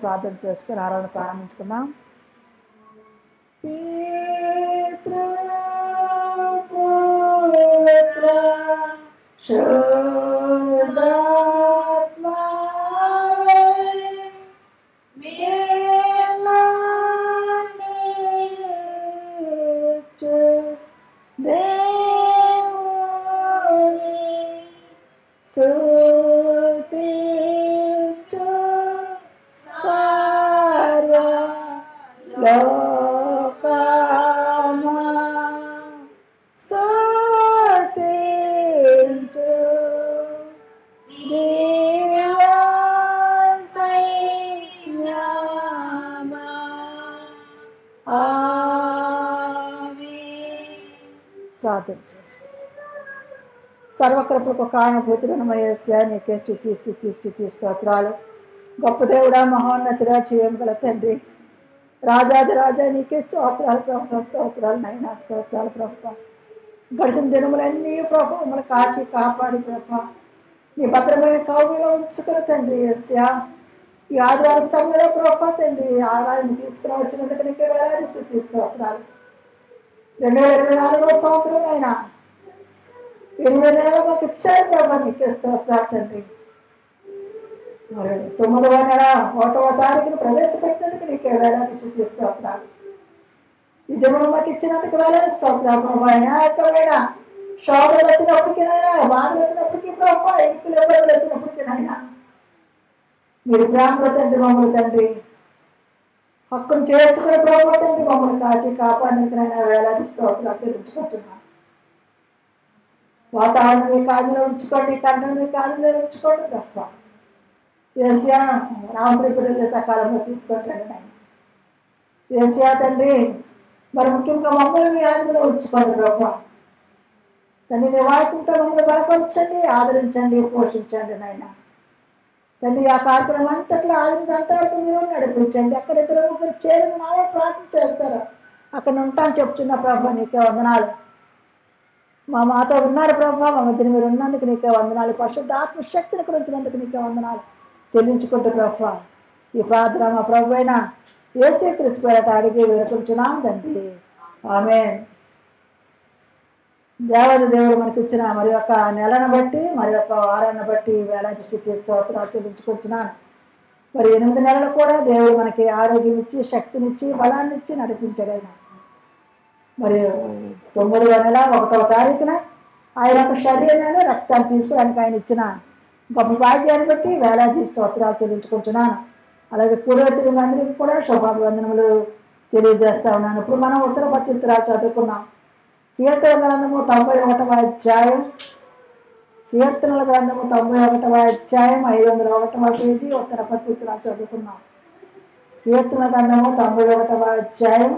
ప్రార్థన చేసుకుని ఆరాధన ప్రారంభించుకుందాం. ప్రార్థన చేసుకుందాం. సర్వకృపకు కారణభూతుడనమయ్యేస్యా నీకే స్తుతి స్తుతి స్తుతి స్తోత్రాలు. గొప్ప దేవుడా, మహోన్నతుడా, చేయం గల తండ్రి, రాజాది రాజా నీకే స్తోత్రాలు ప్రభు, స్తోత్రాలు నైనా, స్తోత్రాలు ప్రభు. గడిచిన దినములన్నీ ప్రభు మమ్మల్ని కాచి కాపాడి ప్రభు నీ భద్రమైన కౌగిలో ఉంచుకుని తండ్రి యేసయ్యా, ఈ ఆదివారం సమయంలో ప్రభు తండ్రి ఆరాధన తీసుకుని వచ్చినందుకు నీకే వేలాది స్తుతి స్తోత్రాలు. 2024 సంవత్సరం అయినా 8 నెలలు మాకు ఇచ్చారు ప్రభు, నీకే స్తోత్రాలు తండ్రి. మరి 9వ నెల 1వ తారీఖును ప్రవేశపెట్టినందుకు నీకే వేలాది స్తుతి స్తోత్రాలు. ఈ దినము మాకు ఇచ్చినందుకు వేలాది స్తోత్రాలు ప్రభు. అనేకమైన శోధనలు వచ్చినప్పటికీనైనా, బాధలు వచ్చినప్పటికీ ప్రభు, ఎక్కులు ఇబ్బందులు వచ్చినప్పటికీనైనా మీరు ప్రేమలో తండ్రి మమ్మల్ని తండ్రి హక్కును చేర్చుకుని ప్రభు తండ్రి మమ్మల్ని కాచి కాపాడినైనా వేలాది స్తోత్రాలు చెల్లించుకుంటున్నాం. వాతావరణం మీ కాదులో ఉంచుకోండి, కన్ను మీ కాదులో ఉంచుకోండి ప్రభు. యేసయ్యా రాత్రి పిల్లలు సకాలంలో తీసుకుంటాడు నాయన. యేసయ్యా తండ్రి మరి ముఖ్యంగా మమ్మల్ని మీ ఆదిలో ఉంచుకోండి ప్రభు. తండ్రి నీ వాక్యంతో మమ్మల్ని బలపరచండి, ఆదరించండి, పోషించండి నాయన. తండ్రి ఆ కార్యక్రమం అంతట్లో అంతవరకు మీరు నడిపించండి. అక్కడ 2-3 చేరిన నాలో ప్రార్థన చేస్తారు, అక్కడ ఉంటాను చెప్తున్న ప్రభు నీకే వందనాలు. మా మాతో ఉన్నారు ప్రభు, మా మధ్యన మీరు ఉన్నందుకు నీకే వందనాలు. పరిశుద్ధ ఆత్మశక్తిని ఇక్కడ ఉంచినందుకు నీకే వందనాలు చెల్లించుకుంటూ ప్రభు ఈ ప్రార్థన మా ప్రభు అయిన యేసుక్రీస్తు పేరట అడిగి వేడుకుంటున్నాం తండ్రి, ఆమేన్. దేవుడు మనకి ఇచ్చిన మరి ఒక నెలను బట్టి, మరి ఒక వారాన్ని బట్టి వేలాది స్తుతి స్తోత్రాలు చెల్లించుకుంటున్నాను. మరి 8 నెలలు కూడా దేవుడు మనకి ఆరోగ్యం ఇచ్చి, శక్తినిచ్చి, బలాన్ని ఇచ్చి నడిపించాడు. మరి 9వ నెల 1వ తారీఖున ఆయన యొక్క శరీరాన్ని రక్తాన్ని తీసుకోవడానికి ఆయన ఇచ్చిన గొప్ప భాగ్యాన్ని బట్టి వేలాది స్తోత్రాలు చెల్లించుకుంటున్నాను. అలాగే కూడి వచ్చిన అందరికీ కూడా శుభాభివందనములు తెలియజేస్తా ఉన్నాను. ఇప్పుడు మనం ఉత్తర పత్రికలు చదువుకున్నాం. కీర్తన గ్రంథము 91వ అధ్యాయం, కీర్తనల గ్రంథము 91వ అధ్యాయం 501వ పేజీ ఉత్తర పత్రికలు చదువుకున్నాం. కీర్తన గ్రంథము 91వ అధ్యాయం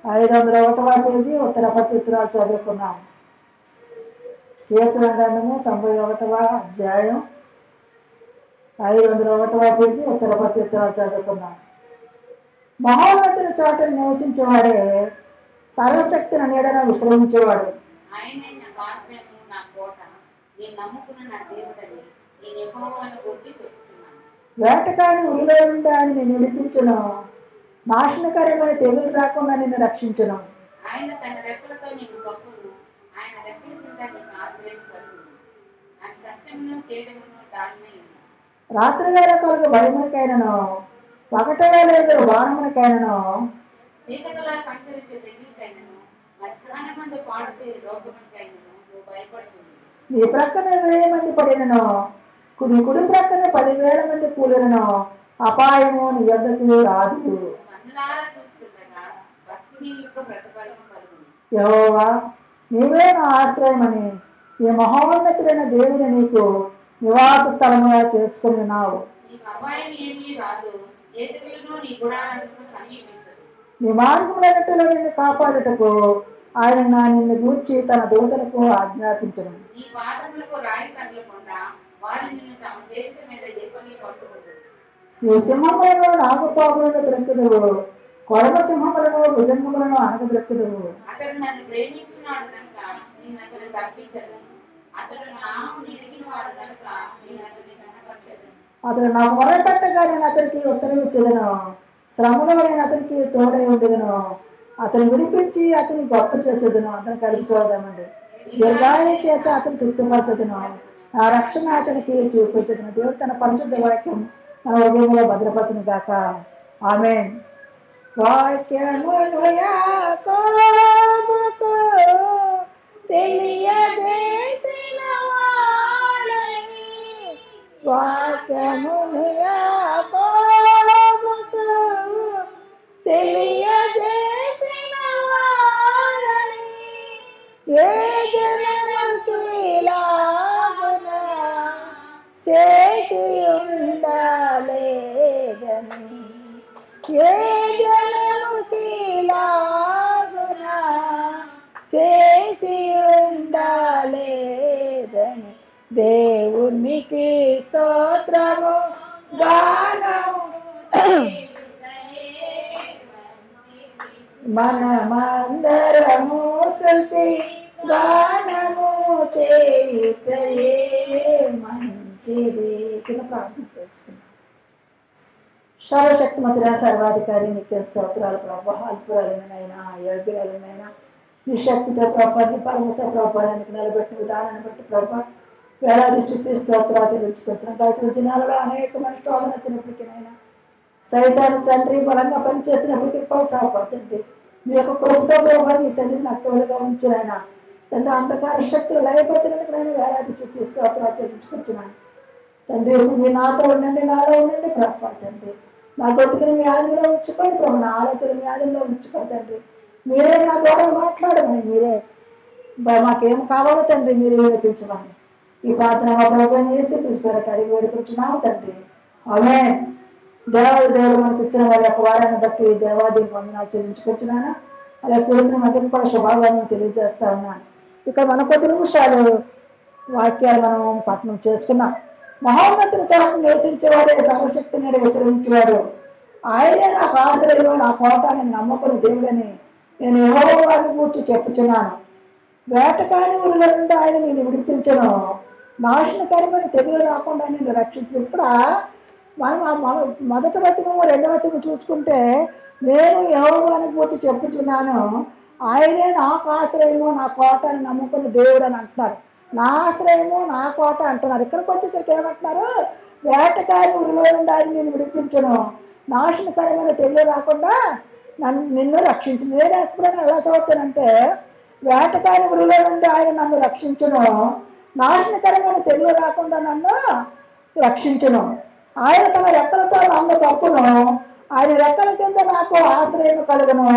501వ పేజీ ఉత్తర పత్రికలు చదువుకున్నాం. కీర్తన గ్రంథము 91వ అధ్యాయం 501వ పేజీ ఉత్తర పత్రికలు చదువుకున్నాం. మహోన్నతుని చోట నివసించేవాడే సర్వశక్తిని నీడన విశ్రమించేవాడు. వేటకాని ఉరిలో నుండి ఆయన నిన్ను విడిపించును, నాశనకరమైన తెగులు రాకుండా నిన్ను రక్షించును. రాత్రి వేళ కొరకు భయమునికైనను, పగటవేళ ఎదురు బాణమునికైనను, నీ ప్రక్కన 1000 మంది పడినను, నీ కుడి ప్రక్కన 10,000 మంది కూలినను, అపాయము నీ యొద్దకు రాదు. యెహోవా నీవే నా ఆశ్రయమని ఈ మహోన్నతుడైన దేవుని నీకు నివాస స్థలముగా చేసుకుని ఉన్నావు. నీ మార్గములన్నిటిలో నిన్ను కాపాడుటకు ఆయన నిన్ను గూర్చి తన దూతలకు ఆజ్ఞాపించను. నీ సింహములను నాగుపాములను ద్రక్కుదువు, కొడమ సింహములను భుజంగములను అనగద్రక్కుదువు. అతను నాకు మొరపెట్టగా నేను అతనికి ఉత్తరం ఇచ్చేదను, శ్రమలో నేను అతనికి తోడై ఉండేదను, అతను విడిపించి అతని గొప్ప చేసేదను. అతను కలిపి చూడదామండి. దీర్ఘాయు చేత అతను తృప్తిపరచదును, ఆ రక్షణ అతనికి చూపించదును. దేవుడు తన పరిశుద్ధ వాక్యం మన హృదయంలో భద్రపరచును గాక. ఆమేన్. వాక్యమును యాకోబుకు తెలియజేసిన వాడని, వాక్యమును యాకోబుకు తెలియజేసిన వాడని, ఏ జనముకి లాగున చేసి ఉండాలేదని, ఏ జనముకి లాగున చేసి ఉండాలేదని, దేవునికి స్తోత్రము గానము మనమందరము స్తుతి గానము చేయుటయే మంచిది. చిన్న ప్రార్థన చేసుకున్నాం. సర్వశక్తిమంతుడా, సర్వాధికారి, నీకే స్తోత్రాలు ప్రభా. అల్పురాలనైనా యోగ్యురాలనైనా నీ శక్తితో ప్రభా, నీ పరమతో ప్రభా నీకు నిలబెట్టిన విధానాన్ని బట్టి ప్రభా వేలాది స్థితి స్తోత్రాలు చెల్లించుకొచ్చిన గత దినాలలో అనేకమైన శోధన వచ్చినప్పటికీనైనా, సైతాను తండ్రి బలంగా పనిచేసినప్పటికీ ప్రభా తండ్రి మీ యొక్క కృపతో ప్రభా నీ సన్నిధిని అక్కడుగా ఉంచినైనా తండ్రి అంధకార శక్తులు లయపరిచినందుకు నేను వేలాది స్థితి స్తోత్రాలు చెల్లించుకొచ్చినాను తండ్రి. మీ నాతో ఉండండి, నాలో ఉండండి ప్రభా తండ్రి. నా గొంతుకుని మీ ఆదిలో ఉంచుకోండి ప్రభు, నా ఆలోచన మీ ఆదిలో ఉంచుకోండి తండ్రి. మీరే నా ద్వారా మాట్లాడమని, మీరే మాకేం కావాలో తండ్రి మీరే వినిపించమని ఈ ప్రార్థన మా ప్రభుత్వం చేసి పిలుచుకోరట అడిగి వేడుకుంటున్నాము తండ్రి. ఆమేన్. దేవుడు మనకు ఇచ్చిన వారి యొక్క వారాన్ని బట్టి దేవాదేవి వందనాలు చెల్లించుకుంటున్నాను. అలా కూర్చున్న మందికి కూడా శుభాకాంక్షలు తెలియజేస్తా ఉన్నాను. ఇక్కడ మన కొద్ది నిమిషాలు వాక్యాలు మనం పఠనం చేసుకున్నాం. మహోన్నతుని చాటును నివసించేవాడే సర్వశక్తి నేడు విశ్రమించేవాడు, ఆయనే నాకు ఆశ్రయం, నా కోట, నేను నమ్మకుని దేవుడని నేను యెహోవాను గూర్చి చెప్పుచున్నాను. వేటకాని ఊరిలో నుండి ఆయన నేను విడిపించను, నాశనకరమైన తెగులు రాకుండా నేను రక్షించను. ఇప్పుడు మనం మొదటి వచనము రెండవ వచనం చూసుకుంటే, నేను యెహోవాను గూర్చి చెప్పుచున్నాను, ఆయనే నాకు ఆశ్రయము, నా కోట అని నమ్ముకుని దేవుడు అని అంటున్నారు. నా ఆశ్రయము, నా కోట అంటున్నారు. ఇక్కడికి వచ్చేసరికి ఏమంటున్నారు? వేటకాని ఊరిలో నుండి ఆయన నేను విడిపించను, నాశనకరమైన తెగులు రాకుండా నిన్ను రక్షించు. నేను ఎప్పుడైనా ఎలా చదువుతానంటే, వేటకాని ఊరిలో నుండి ఆయన నన్ను రక్షించును, నాశనకరమైన తెగులు రాకుండా నన్ను రక్షించును. ఆయన తన రెక్కలతో నన్ను కప్పును, ఆయన రెక్కల కింద నాకు ఆశ్రయం కలుగును.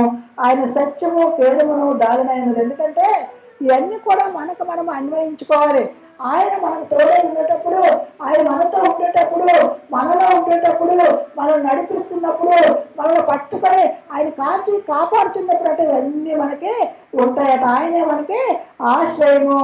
ఆయన సత్యము కేడమును దారినైనది. ఎందుకంటే ఇవన్నీ కూడా మనకు మనం అన్వయించుకోవాలి. ఆయన మనకు తోడై ఉండేటప్పుడు, ఆయన మనతో ఉండేటప్పుడు, మనలో ఉండేటప్పుడు, మనం నడిపిస్తున్నప్పుడు, మనల్ని పట్టుకొని ఆయన కాచి కాపాడుతున్నప్పుడు అంటే ఇవన్నీ మనకి ఉంటాయట. ఆయనే మనకి ఆశ్రయము,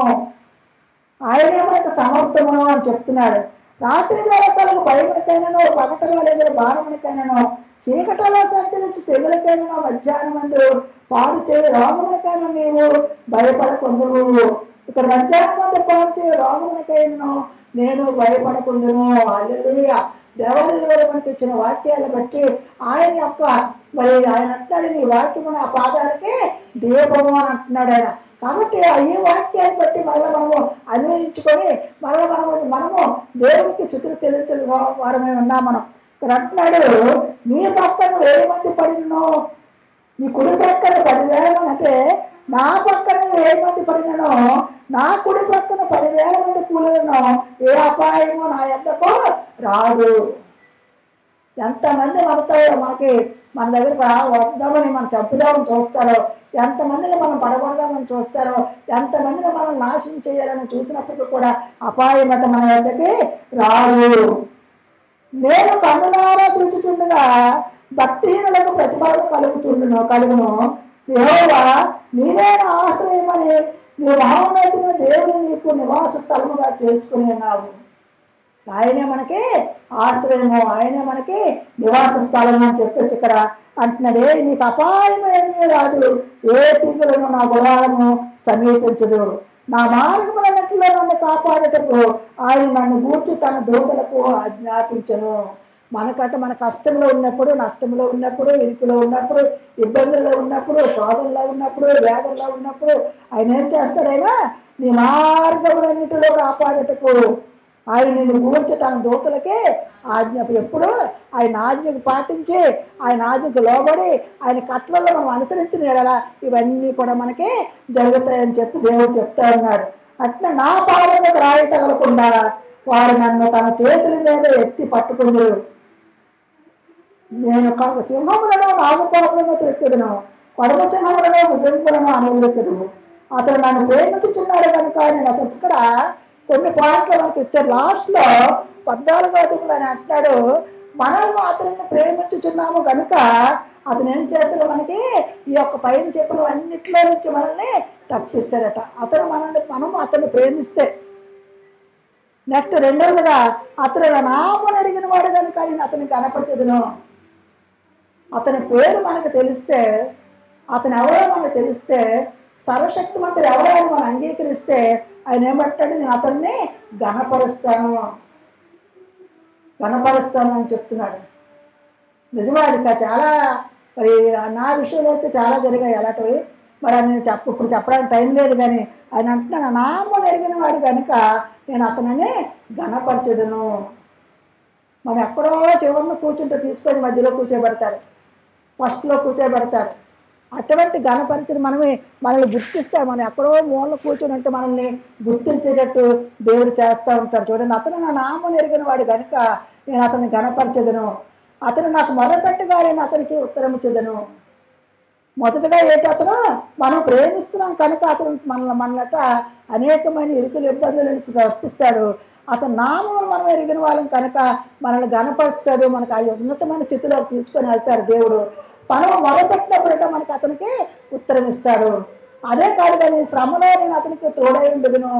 ఆయనే మనకు సమస్తము అని చెప్తున్నాడు. రాత్రి వేళ కలుగు భయమునికైనను, పగటలో లేదా బాణమునికైనను, చీకటిలో సంచరించి తెగులకైనా, మధ్యాహ్నం అందరూ పాడు చేయ రోగమునికైనా నీవు భయపడకుందువు. ఇక్కడ మధ్యాహ్నం మంది పాడు చేయ రోగమునికైనా నేను భయపడకుందును. హల్లెలూయా. దేవాలయంలో మనకి ఇచ్చిన వాక్యాలను బట్టి ఆయన యొక్క మరి ఆయన అంటున్నాడు, నీ వాక్యము నా పాదాలకి దీపము అని అంటున్నాడు ఆయన. కాబట్టి ఈ వాక్యాన్ని బట్టి మళ్ళీ మనము అన్వయించుకొని మనము దేవునికి చుట్టూ చెల్లించిన వారమై ఉన్నాం. మనం ఇక్కడ అంటున్నాడు, నీ పక్కన 1000 మంది పడినను, నీ కుడి పక్కన 10,000 మంది, అంటే నా పక్కన 1000 మంది పడినను, నా కుడి పక్కన 10,000 మంది కూలినను, ఏ అపాయము నా యొద్దకు రాదు. ఎంతమంది మనతో మన దగ్గరికి వద్దామని మనం చంపుదామని చూస్తారో, ఎంతమందిని మనం పడగొడదామని చూస్తారో, ఎంతమందిని మనం నాశనం చేయాలని చూసినప్పటికీ కూడా అపాయం అంటే మన యొద్దకి రాదు. నేను కన్నులారా చూచుచుండగా భక్తిహీనులకు ప్రతిఫలం కలుగును. యెహోవా నీవే నా ఆశ్రయమని నీ మహోన్నతుని దేవుడు నీకు నివాస స్థలముగా చేసుకుని ఉన్నావు. ఆయనే మనకి ఆశ్రయము, ఆయనే మనకి నివాస స్థలం అని చెప్పేసి ఇక్కడ అంటున్నాడే, నీకు అపాయం ఏమీ రాదు, ఏ తీగులను నా గుడారము సమీపించదు. నా మార్గములన్నిటిలో నన్ను కాపాడుటకు ఆయన నన్ను గూర్చి తన దూతలకు ఆజ్ఞాపించను. మన కష్టంలో ఉన్నప్పుడు, నష్టంలో ఉన్నప్పుడు, ఇరుకులో ఉన్నప్పుడు, ఇబ్బందుల్లో ఉన్నప్పుడు, శోధనలో ఉన్నప్పుడు, వేదనలో ఉన్నప్పుడు ఆయన ఏం చేస్తాడైనా నీ మార్గములన్నిటిలో కాపాడుటకు ఆయన నిన్ను గూర్చి తన దూతలకే ఎప్పుడు ఆయన ఆజ్ఞకు పాటించి, ఆయన ఆజ్ఞకు లోబడి, ఆయన కట్టలలో మనం అనుసరించిన ఎడలా ఇవన్నీ కూడా మనకి జరుగుతాయని చెప్పి దేవుడు చెప్తా ఉన్నాడు. అట్లా నా పాదములకు రాయి తగలకుండా వారు నన్ను తన చేతుల మీద ఎత్తి పట్టుకుందరు. నేను సింహములను నాగుపాములను త్రెక్కెదను, కొడమ సింహములను భుజంగులను అనుభవించదు. అతను నన్ను ప్రేమించుచున్నాడు కనుక నేను అతను ఇక్కడ కొన్ని పాయింట్లు మనకి ఇచ్చారు. లాస్ట్లో 14వ అధ్యాయంలో అని అంటాడు, మనం అతనిని ప్రేమించుచున్నాము కనుక అతను ఏం చేస్తాడు, మనకి ఈ యొక్క పైన చెప్పిన అన్నిట్లో నుంచి మనల్ని తప్పిస్తాడట. మనము అతన్ని ప్రేమిస్తే. నెక్స్ట్ రెండవదిగా అతను నామమును ఎరిగిన వాడు కనుక నేను అతనికి కనపరచదును. అతని పేరు మనకు తెలిస్తే, అతను ఎవరో మనకు తెలిస్తే, సర్వశక్తిమంతుడు ఎవరో అని మనం అంగీకరిస్తే ఆయన ఏమంటాడు, నేను అతన్ని గణపరుస్తాను అని చెప్తున్నాడు. నిజమే, అది చాలా మరి నా విషయంలో అయితే చాలా జరిగాయి అలాంటివి. మరి నేను ఇప్పుడు చెప్పడానికి టైం లేదు, కానీ ఆయన అంటున్నాను నామమును ఎరిగిన వాడు కనుక నేను అతనిని గణపరచదును. మనం ఎక్కడో చివరిని కూర్చుంటే తీసుకొని మధ్యలో కూర్చోబెడతారు, ఫస్ట్లో కూర్చోబెడతారు. అటువంటి గణపరిచయం మనల్ని గుర్తిస్తే, మనం ఎక్కడో మూలలో కూర్చొని అంటే మనల్ని గుర్తించేటట్టు దేవుడు చేస్తూ ఉంటాడు. చూడండి, అతను నా నామమును ఎరిగిన వాడు కనుక నేను అతన్ని గణపరచదును. అతను నాకు మొదలుపెట్టగా నేను అతనికి ఉత్తరమిచ్చదను. మొదటగా ఏంటి, అతను మనం ప్రేమిస్తున్నాం కనుక అతను మనట అనేకమైన ఇరుకులు ఇబ్బందుల నుంచి తప్పిస్తాడు. అతను నామమును మనం ఎరిగిన వాళ్ళం కనుక మనల్ని గణపరుస్తాడు, మనకు ఆ ఉన్నతమైన స్థితిలో తీసుకొని వెళ్తాడు దేవుడు. మనం మొదలుపెట్టినప్పుడట మనకి అతనికి ఉత్తరం ఇస్తాడు. అదే కాదు కానీ శ్రమలో నేను అతనికి తోడై ఉండదును.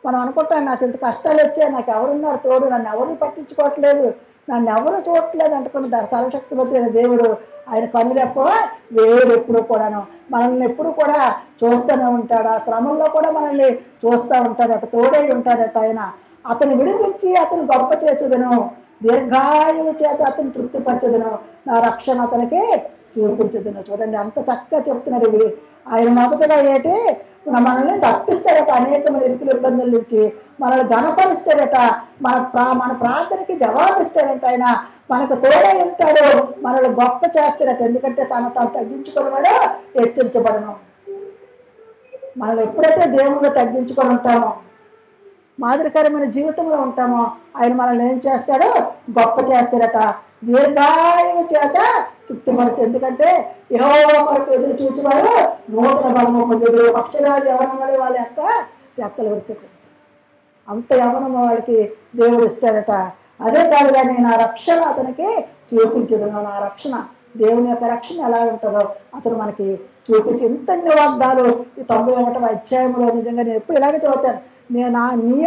మనం అనుకుంటాం, నాకు ఇంత కష్టాలు వచ్చాయి, నాకు ఎవరున్నారు తోడు, నన్ను ఎవరు పట్టించుకోవట్లేదు, నన్ను ఎవరు చూడట్లేదు అంటుకున్న సర్వశక్తిమంతుడైన దేవుడు ఆయన కనులెప్ప వేరు ఎప్పుడు కూడాను మనల్ని ఎప్పుడు కూడా చూస్తూనే ఉంటాడు. ఆ శ్రమంలో కూడా మనల్ని చూస్తూ ఉంటాడట, తోడై ఉంటాడట. ఆయన అతను విడిపించి అతను గొప్ప చేసేదను, దీర్ఘాయువు చేత అతను తృప్తిపరచదును, నా రక్షణ అతనికి చూపించదును. చూడండి అంత చక్కగా చెప్తున్నాడు ఇవి. ఆయన మొదటగా ఏంటి, మనల్ని తప్పిస్తాడట అనేకమైన ఇరుకుల ఇబ్బందుల నుంచి, మనల్ని గణపరుస్తాడట, మన ప్రార్థనకి జవాబు ఇస్తాడట. ఆయన మనకు తోడై ఉంటాడు, మనల్ని గొప్ప చేస్తాడట. ఎందుకంటే తాను తగ్గించుకున్నాడో హెచ్చరించబడను. మనం ఎప్పుడైతే దేవుళ్ళు తగ్గించుకొని ఉంటామో, మాదిరికరమైన జీవితంలో ఉంటామో, ఆయన మనల్ని ఏం చేస్తాడో గొప్ప చేస్తాడట, దీర్ఘాయువు చేత తృప్తిపడుతుంది. ఎందుకంటే యెహోవా కొరకు ఎదురు చూసేవారు నూతన బలము పొందుదురు, పక్షిరాజు యవనం వలె వాళ్ళ యొక్క రెక్కలు విరుచుకుంటారు. అంత యవనం వాళ్ళకి దేవుడు ఇస్తాడట. అదే కాదు కానీ నా రక్షణ అతనికి చూపించదును. నా రక్షణ, దేవుని యొక్క రక్షణ ఎలా ఉంటుందో అతను మనకి చూపించి ఇంతన్ని వాగ్దాలు ఈ 91వ అధ్యాయంలో నిజంగా నేను ఎప్పుడు ఇలాగే చదువుతాను. నీ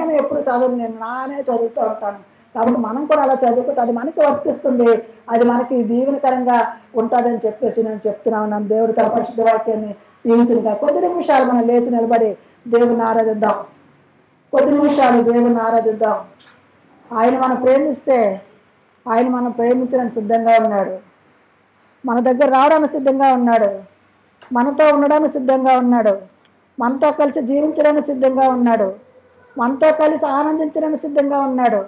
అని ఎప్పుడు చదువు, నేను నానే చదువుతూ ఉంటాను. కాబట్టి మనం కూడా అలా చదువుకుంటే అది మనకి వర్తిస్తుంది, అది మనకి దీవెనకరంగా ఉంటుందని చెప్పేసి నేను చెప్తున్నాను. నన్ను దేవుడు తన పరిశుద్ధ వాక్యాన్ని దీవించుగా. కొద్ది నిమిషాలు మనం లేచి నిలబడి దేవుని ఆరాధిద్దాం. కొద్ది నిమిషాలు దేవుని ఆరాధిద్దాం. ఆయన మనం ప్రేమిస్తే ఆయన మనం ప్రేమించడానికి సిద్ధంగా ఉన్నాడు, మన దగ్గర రావడానికి సిద్ధంగా ఉన్నాడు, మనతో ఉండడానికి సిద్ధంగా ఉన్నాడు, మనతో కలిసి జీవించడానికి సిద్ధంగా ఉన్నాడు, మనతో కలిసి ఆనందించడానికి సిద్ధంగా ఉన్నాడు,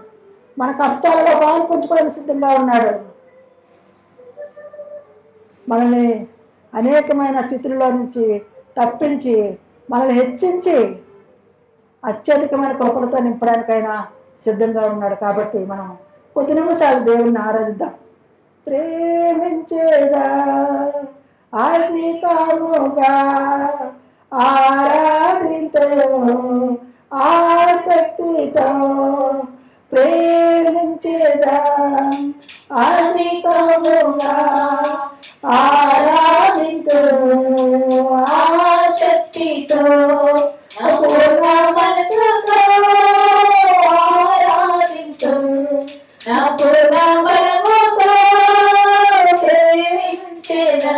మన కష్టాలలో పాలు పంచుకోవడానికి సిద్ధంగా ఉన్నాడు. మనల్ని అనేకమైన స్థితుల్లో నుంచి తప్పించి మనల్ని హెచ్చించి అత్యధికమైన కృపలతో నింపడానికైనా సిద్ధంగా ఉన్నాడు. కాబట్టి మనం కొద్ది నిమిషాలు దేవుణ్ణి ఆరాధిద్దాం. ప్రేమించేదా అధికముగా ఆరాధించు ఆసక్తితో, ప్రేమించేదా అధికముగా ఆరాధించు ఆసక్తితో, అపూర్ణ మనసుతో ఆరాధించు, అపూర్ణ బలముతో ప్రేమించేదా,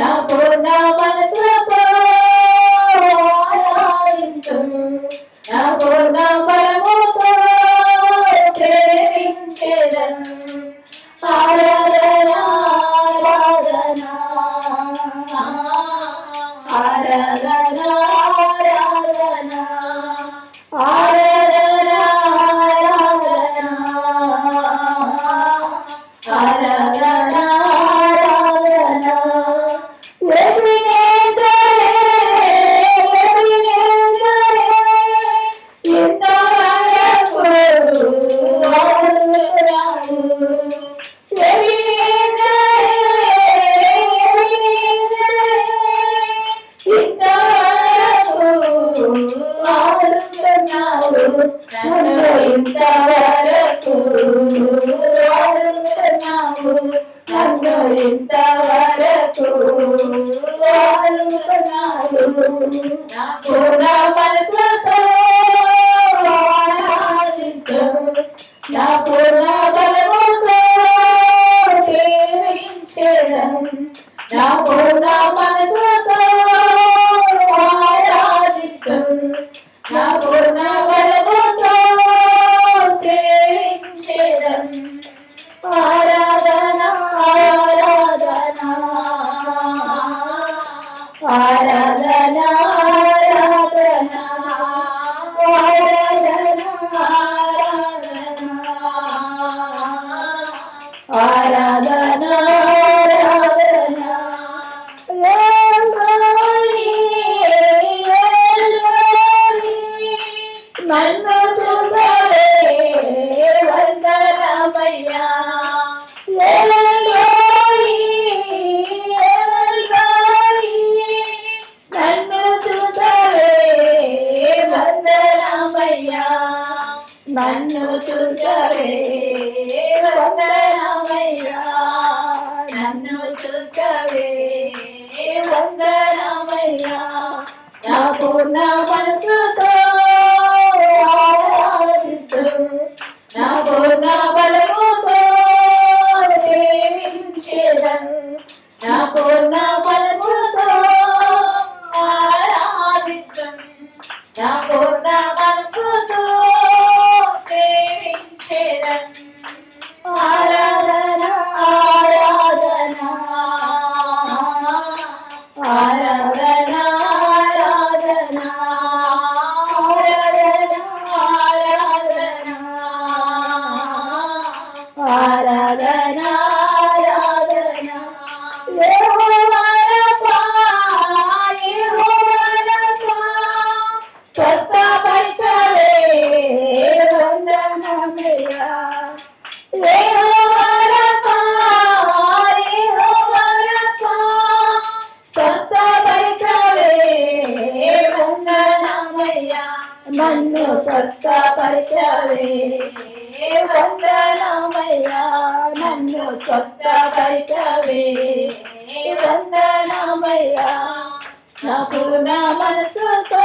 అపూర్ణ మనసుతో ఆరాధించు. ఆరాధనా ఆరాధనా నన్ను చూచవే వందనమయ్యా నన్ను చూచవే వందనమయ్యా నా పూర్ణ మనసుతో ఆరాధిస్తూ నా పూర్ణ బలముతో సేవించెదను నా పూర్ణ మనసుతో ఆరాధిస్తూ నా పూర్ణ మనసుతో ఆరాధనా ఆరాధనా ఆరాధనా ఆరాధనా ఆరాధనా ఆరాధనా ఆరాధనా యెహోవా రబ్బా యెహోవా రబ్బా స్వస్థపరిచవే వందనమయ్యా నన్ను స్వస్థపరిచవే వందనమయ్యా నన్ను స్వస్థపరిచవే వందనమయ్యా నా పూర్ణ మనసుతో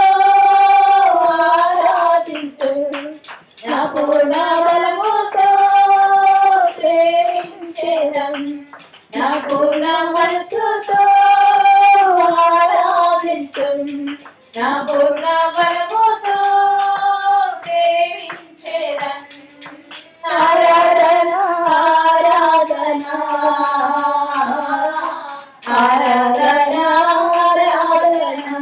ఆరాధించు నా పూర్ణ బలముతో సేవించెదను నా పూర్ణ మనసుతో ఆరాధించు నా పూర్ణ బలముతో సేవించెదను ఆరాధనా ఆరాధనా ఆరాధనా ఆరాధనా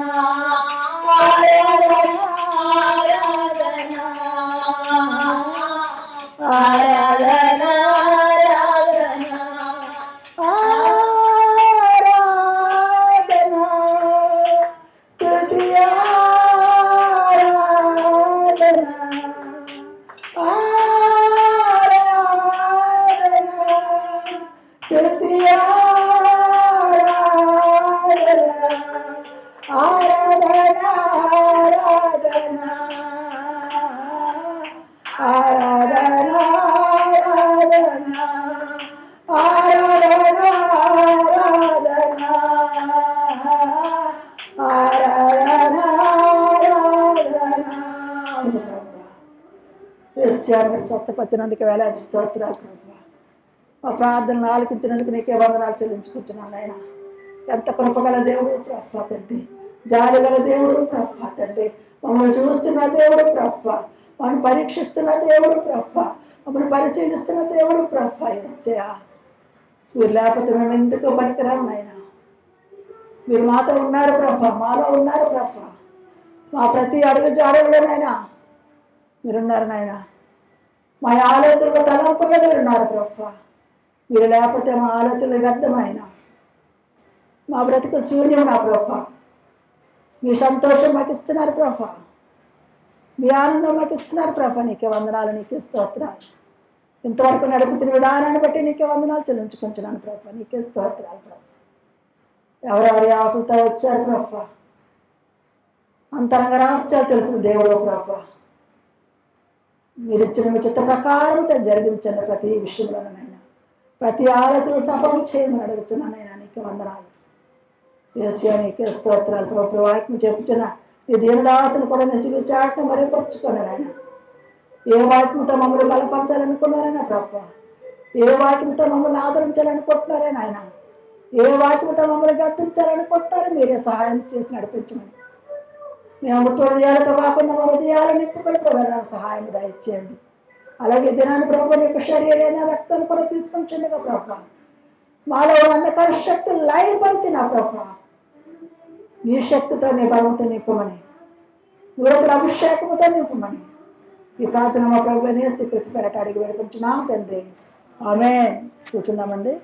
ఆరాధనా ఆరాధనా స్వస్థపరిచినందుకు వేలాది స్తోత్రాలు ప్రభువా. మా ప్రార్థనలు ఆలకించినందుకు నీకే వందనాలు చెల్లించుకుంటున్నాను ఆయన. ఎంత కృపగల దేవుడు ప్రభువా తండ్రి, జాలి గల దేవుడు ప్రభువా తండ్రి, మమ్మల్ని చూస్తున్న దేవుడు ప్రభువా, మమ్మల్ని పరీక్షిస్తున్న దేవుడు ప్రభువా, మమ్మల్ని పరిశీలిస్తున్న దేవుడు ప్రభువా. యేసయ్యా మీరు లేకపోతే మేము ఎందుకు పనికిరాము నాయన. మీరు మాతో ఉన్నారు ప్రభువా, మాలో ఉన్నారు ప్రభువా, మా ప్రతి అడుగు జాడలోనైనా మీరున్నారు నాయన. మా ఆలోచనలో తలంపులో మీరున్నారు ప్రభువా. మీరు లేకపోతే మా ఆలోచనలు వ్యర్థమైన, మా బ్రతుకు శూన్యం నా ప్రభా. మీ సంతోషం మాకు ఇస్తున్నారు ప్రభా, మీ ఆనందం మాకు ఇస్తున్నారు ప్రభా. నీకే వందనాలు, నీకే స్తోత్రాలు. ఇంతవరకు నడుపుతున్న విధానాన్ని బట్టి నీకే వందనాలు చెల్లించుకుంటున్నాను ప్రభా. నీకే స్తోత్రాలు ప్రభా. ఎవరెవరి ఆశలతో వచ్చారు ప్రభా, అంతరంగ రహస్యాలు తెలిసిన దేవుడు ప్రభా. మీరు ఇచ్చిన మీ చిత్త ప్రకారం జరిగించండి ప్రతి విషయంలోనైనా, ప్రతి ఆలోచన సఫలం చేయమని అడుగుతున్నానైనా. నీకే వందనాలు యేసయ్యా, నీకే స్తోత్రాలు ప్రభు. వాక్యం చెప్పుచున్న ఈ దీనదాసును కూడా నిసిగి చాటును మరిపరుచుకున్నాను ఆయన. ఏ వాక్యంతో మమ్మల్ని బలపరచాలనుకున్నారైనా ప్రభు, ఏ వాక్యంతో మమ్మల్ని ఆదరించాలనుకుంటున్నారైనా ఆయన, ఏ వాక్యంతో మమ్మల్ని గద్దించాలనుకుంటున్నారో మీరే సహాయం చేసి నడిపించమని. మేము తొడియాలతో కాకుండా మా హృదయాలను నింపుకొని ప్రభు సహాయం దయచేయండి. అలాగే దినాన్ని ప్రభు యొక్క శరీరైన రక్తాన్ని కూడా తీసుకొచ్చిందిగా ప్రభు. మాలో అంధకార శక్తి లయపరిచిన ప్రభు, నీ శక్తితో నీ బలంతో నింపమని, నూతన అభిషేకంతో నింపమని ఈ ప్రార్థన మా ప్రభు యేసుక్రీస్తు పేరట అడిగి వేడుకుంటున్నాం తండ్రి. ఆమేన్. కూర్చుందామండి.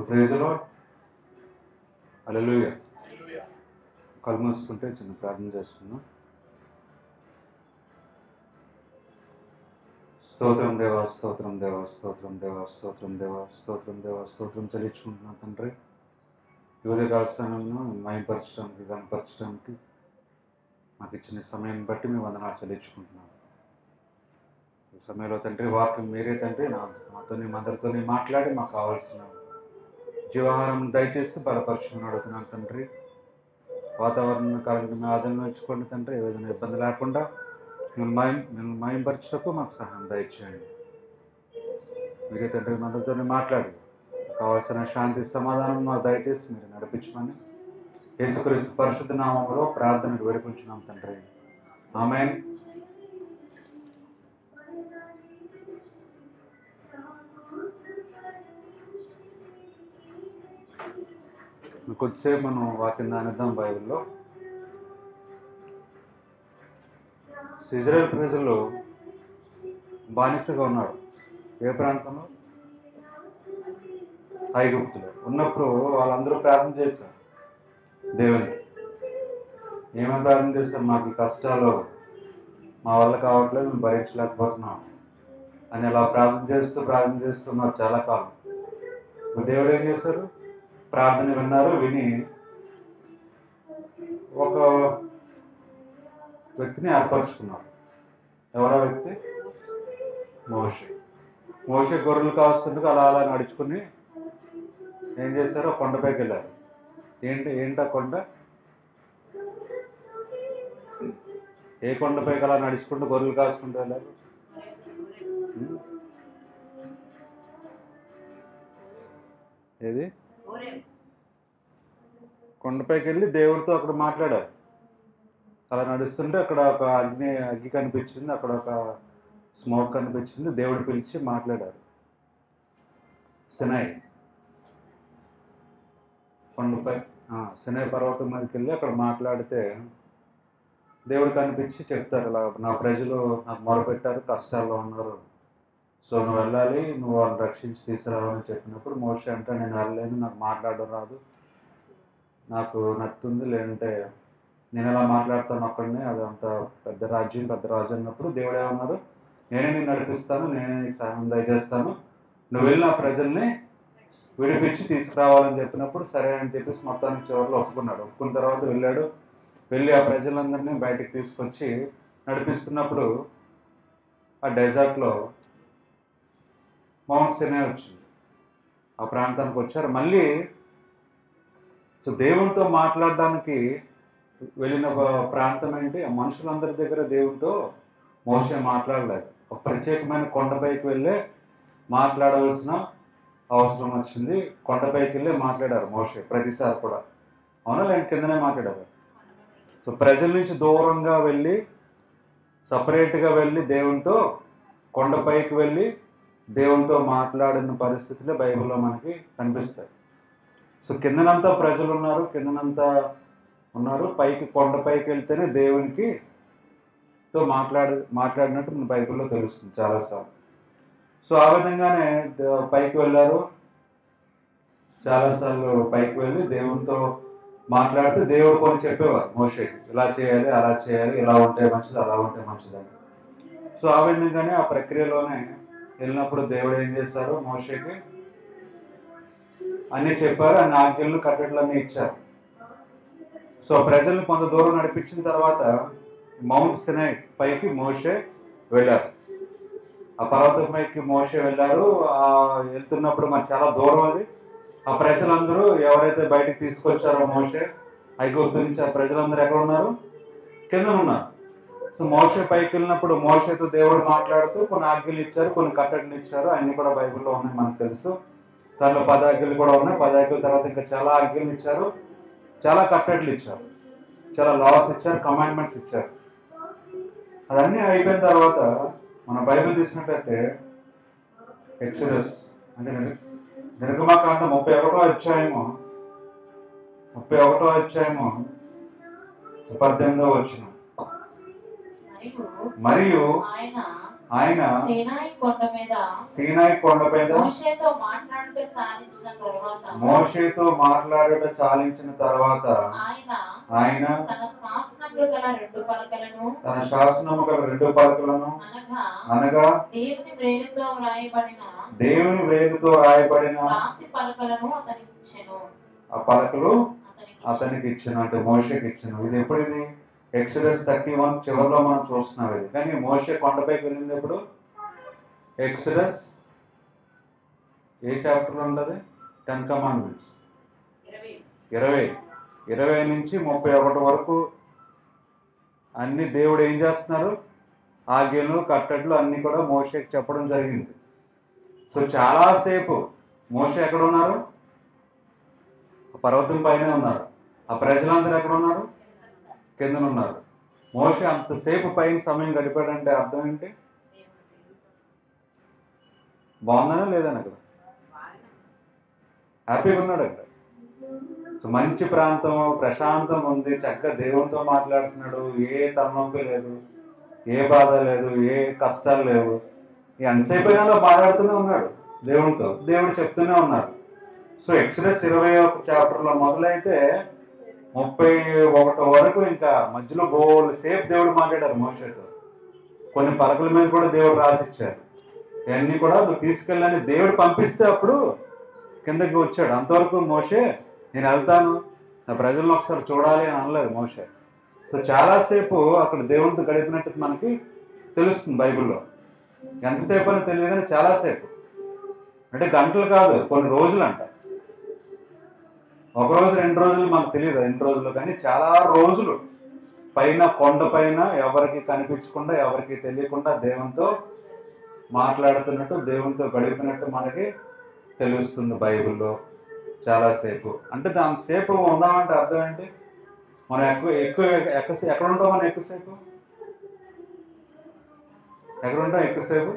Praise the Lord. హల్లెలూయా. కళ్ళు మూసుకుంటే చిన్న ప్రార్థన చేసుకుందాం. స్తోత్రం దేవా, స్తోత్రం దేవా, స్తోత్రం దేవా, స్తోత్రం దేవా, స్తోత్రం దేవా, స్తోత్రం చెల్లించుకుంటున్నాం తండ్రి. యువత కాల్స్థానంలో మయంపరచడానికి, కనపరచడానికి మాకు ఇచ్చిన సమయం బట్టి మేము వందనాలు చెల్లించుకుంటున్నాం. ఈ సమయంలో తండ్రి వాక్యం మీరే తండ్రి మాతోని అందరితోని మాట్లాడి మాకు కావాల్సిన జీవాహారం దయచేసి బలపరచుకుని అడుగుతున్నాను తండ్రి. వాతావరణ కాలంగా ఆదరణ ఉంచుకోండి తండ్రి. ఏ విధంగా ఇబ్బంది లేకుండా మిమ్మల్ని మయంపరచటకు మాకు సహాయం దయచేయండి. మీరే తండ్రి అందరితోనే మాట్లాడి కావాల్సిన శాంతి సమాధానం మాకు దయచేసి మీరు నడిపించమని యేసుక్రీస్తు పరిశుద్ధ నామములో ప్రార్థనకు వేడుకుంటున్నాం తండ్రి. ఆమేన్. కొద్దిసేపు మనం వాక్యం ధ్యానిద్దాం. బైబిల్లో ఇజ్రాయేల్ ప్రజలు బానిసగా ఉన్నారు. ఏ ప్రాంతంలో? ఐగుప్తులో ఉన్నప్పుడు వాళ్ళందరూ ప్రార్థన చేశారు దేవుని. ఏమని ప్రార్థన చేశారు? మాకు ఈ కష్టాలు మా వల్ల కావట్లేదు, మేము భరించలేకపోతున్నాం అని అలా ప్రార్థన చేస్తున్నారు చాలా కాలం. దేవుడు ఏం చేశారు? ప్రార్థన విన్నారు. విని ఒక వ్యక్తిని ఏర్పరచుకున్నారు. ఎవరో వ్యక్తి? మోషే గొర్రెలు కావస్తుండగా అలా అలా నడుచుకుని ఏం చేశారు? కొండపైకి వెళ్ళారు. ఏంటా కొండ? ఏ కొండపైకి అలా నడుచుకుంటూ గొర్రెలు కాసుకుంటూ వెళ్ళారు? ఏది? కొండపైకి వెళ్ళి దేవుడితో అక్కడ మాట్లాడారు. అలా నడుస్తుంటే అక్కడ ఒక అగ్గి కనిపించింది, అక్కడ ఒక స్మోక్ కనిపించింది. దేవుడు పిలిచి మాట్లాడారు. సినాయి కొండపై సినాయి పర్వతం మీదకి వెళ్ళి అక్కడ మాట్లాడితే దేవుడు కనిపించి చెప్తారు, అలా నా ప్రజలు నాకు మొరపెట్టారు, కష్టాల్లో ఉన్నారు, సో నువ్వు వెళ్ళాలి, నువ్వు వాళ్ళని రక్షించి తీసుకురావాలని చెప్పినప్పుడు మోషే అంటే నేను వెళ్ళలేను, నాకు మాట్లాడడం రాదు, నాకు నత్తుంది, లేదంటే నేను ఎలా మాట్లాడతాను అక్కడనే, అదంతా పెద్ద రాజు అన్నప్పుడు దేవుడు ఏమన్నారు? నేనే నేను నడిపిస్తాను, నేనే నీకు సహాయం దయచేస్తాను, నువ్వు వెళ్ళి నా ప్రజల్ని విడిపించి తీసుకురావాలని చెప్పినప్పుడు సరే అని చెప్పేసి మొత్తానికి చివరిలో ఒప్పుకున్నాడు. ఒప్పుకున్న తర్వాత వెళ్ళి ఆ ప్రజలందరినీ బయటకు తీసుకొచ్చి నడిపిస్తున్నప్పుడు ఆ డెజర్ట్లో మౌంట్ సినాయ్ వచ్చింది. ఆ ప్రాంతానికి వచ్చారు. మళ్ళీ సో దేవునితో మాట్లాడడానికి వెళ్ళిన ఒక ప్రాంతం ఏంటి, ఆ మనుషులందరి దగ్గర దేవునితో మోషే మాట్లాడలేదు. ఒక ప్రత్యేకమైన కొండపైకి వెళ్ళే మాట్లాడవలసిన అవసరం వచ్చింది. కొండపైకి వెళ్ళి మాట్లాడారు మోషే ప్రతిసారి కూడా. అవునా లేని కిందనే మాట్లాడారు. సో ప్రజల నుంచి దూరంగా వెళ్ళి సపరేట్గా వెళ్ళి దేవునితో కొండపైకి వెళ్ళి దేవునితో మాట్లాడిన పరిస్థితులే బైబిల్లో మనకి కనిపిస్తాయి. సో కిందనంతా ప్రజలు ఉన్నారు, కిందనంతా ఉన్నారు, పైకి కొండపైకి వెళ్తేనే దేవునికి తో మాట్లాడినట్టు మన బైబిల్లో తెలుస్తుంది చాలాసార్లు. సో ఆ విధంగానే పైకి వెళ్ళారు. చాలాసార్లు పైకి వెళ్ళి దేవునితో మాట్లాడితే దేవుడు కొన్ని చెప్పేవారు మోషేకి, ఇలా చేయాలి, అలా చేయాలి, ఇలా ఉంటే మంచిది, అలా ఉంటే మంచిదని. సో ఆ విధంగానే ఆ ప్రక్రియలోనే వెళ్ళినప్పుడు దేవుడు ఏం చేశారు, మోషేకి అన్నీ చెప్పారు, అన్ని ఆజ్ఞలు కట్టడలన్నీ ఇచ్చారు. సో ప్రజల్ని కొంత దూరం నడిపించిన తర్వాత మౌంట్ సినాయ్ పైకి మోషే వెళ్ళారు. ఆ పర్వతం పైకి మోషే వెళ్ళారు. ఆ వెళ్తున్నప్పుడు మరి చాలా దూరం అది. ఆ ప్రజలందరూ ఎవరైతే బయటకు తీసుకొచ్చారో మోషే ఐగుప్తు నుంచి, ఆ ప్రజలందరూ ఎక్కడ ఉన్నారు, కింద ఉన్నారు. సో మోషే పైకి వెళ్ళినప్పుడు మోషేతో దేవుడు మాట్లాడుతూ కొన్ని ఆజ్ఞలు ఇచ్చారు, కొన్ని కట్టడలు ఇచ్చారు. అన్ని కూడా బైబిల్లో ఉన్నాయి, మనకు తెలుసు. దాంట్లో 10 ఆజ్ఞలు కూడా ఉన్నాయి. 10 ఆజ్ఞల తర్వాత ఇంకా చాలా ఆజ్ఞలు ఇచ్చారు, చాలా కట్టడలు ఇచ్చారు, చాలా లాస్ ఇచ్చారు, కమాండ్మెంట్స్ ఇచ్చారు. అదన్నీ అయిపోయిన తర్వాత మన బైబిల్ తీసినట్టయితే ఎక్సోడస్ అంటే నిర్గమకాండం 31వ అధ్యాయము 18వ వచనం. మరియు ఆయన సీనాయి కొండ మీద మోషేతో మాట్లాడుట చాలించిన తర్వాత ఆయన తన శాసనము గల 2 పలకలను అనగా దేవుని వ్రేలుతో రాయబడిన ఆ పలకలు అతనికి ఇచ్చిన, అంటే మోషేకి ఇచ్చిన. ఇది ఎప్పుడిది, ఎక్సోడస్ 31 చివరిలో మనం చూస్తున్నాం ఇది. కానీ మోషే కొండపైకి వెళ్ళింది ఎప్పుడు, ఎక్సోడస్ ఏ చాప్టర్లో ఉండదు, 10 కమాండ్మెంట్స్ 20 నుంచి 31 వరకు అన్ని దేవుడు ఏం చేస్తున్నారు, ఆజ్ఞలు కట్టడలు అన్ని కూడా మోషేకి చెప్పడం జరిగింది. సో చాలాసేపు మోషే ఎక్కడ ఉన్నారు, పర్వతం పైన ఉన్నారు. ఆ ప్రజలందరూ ఎక్కడ ఉన్నారు, కింద ఉన్నారు. మోషే అంతసేపు పైన సమయం గడిపాడంటే అర్థం ఏంటి, బాగుందనా లేదని అక్కడ హ్యాపీగా ఉన్నాడు అక్కడ. సో మంచి ప్రాంతం, ప్రశాంతం ఉంది, చక్కగా దేవునితో మాట్లాడుతున్నాడు. ఏ తలనొప్పి లేదు, ఏ బాధ లేదు, ఏ కష్టాలు లేవు. ఎంతసేపు అయినా మాట్లాడుతూనే ఉన్నాడు దేవునితో, దేవుడు చెప్తూనే ఉన్నారు. సో ఎక్సోడస్ 21 చాప్టర్లో మొదలైతే 31 వరకు ఇంకా మధ్యలో బోల్ సేపు దేవుడు మాట్లాడారు మోషేతో. కొన్ని పలకల మీద కూడా దేవుడు రాసిచ్చారు. ఇవన్నీ కూడా నువ్వు తీసుకెళ్ళని దేవుడు పంపిస్తే అప్పుడు కిందకి వచ్చాడు. అంతవరకు మోషే నేను వెళ్తాను, నా ప్రజలను ఒకసారి చూడాలి అని అనలేదు మోషే. సో చాలాసేపు అక్కడ దేవునితో గడిపినట్టు మనకి తెలుస్తుంది బైబిల్లో. ఎంతసేపు అని తెలియదు కానీ చాలాసేపు, అంటే గంటలు కాదు, కొన్ని రోజులు అంట. ఒక రోజు 2 రోజులు మనకు తెలియదు, 2 రోజులు, కానీ చాలా రోజులు పైన కొండ పైన ఎవరికి కనిపించకుండా, ఎవరికి తెలియకుండా దేవునితో మాట్లాడుతున్నట్టు, దేవునితో గడిపినట్టు మనకి తెలుస్తుంది బైబిల్లో చాలాసేపు. అంటే దాంతసేపు ఉన్నామంటే అర్థం ఏంటి, మనం ఎక్కడ ఉంటాం, మనం ఎక్కువసేపు ఎక్కడ ఉంటాం, ఎక్కువసేపు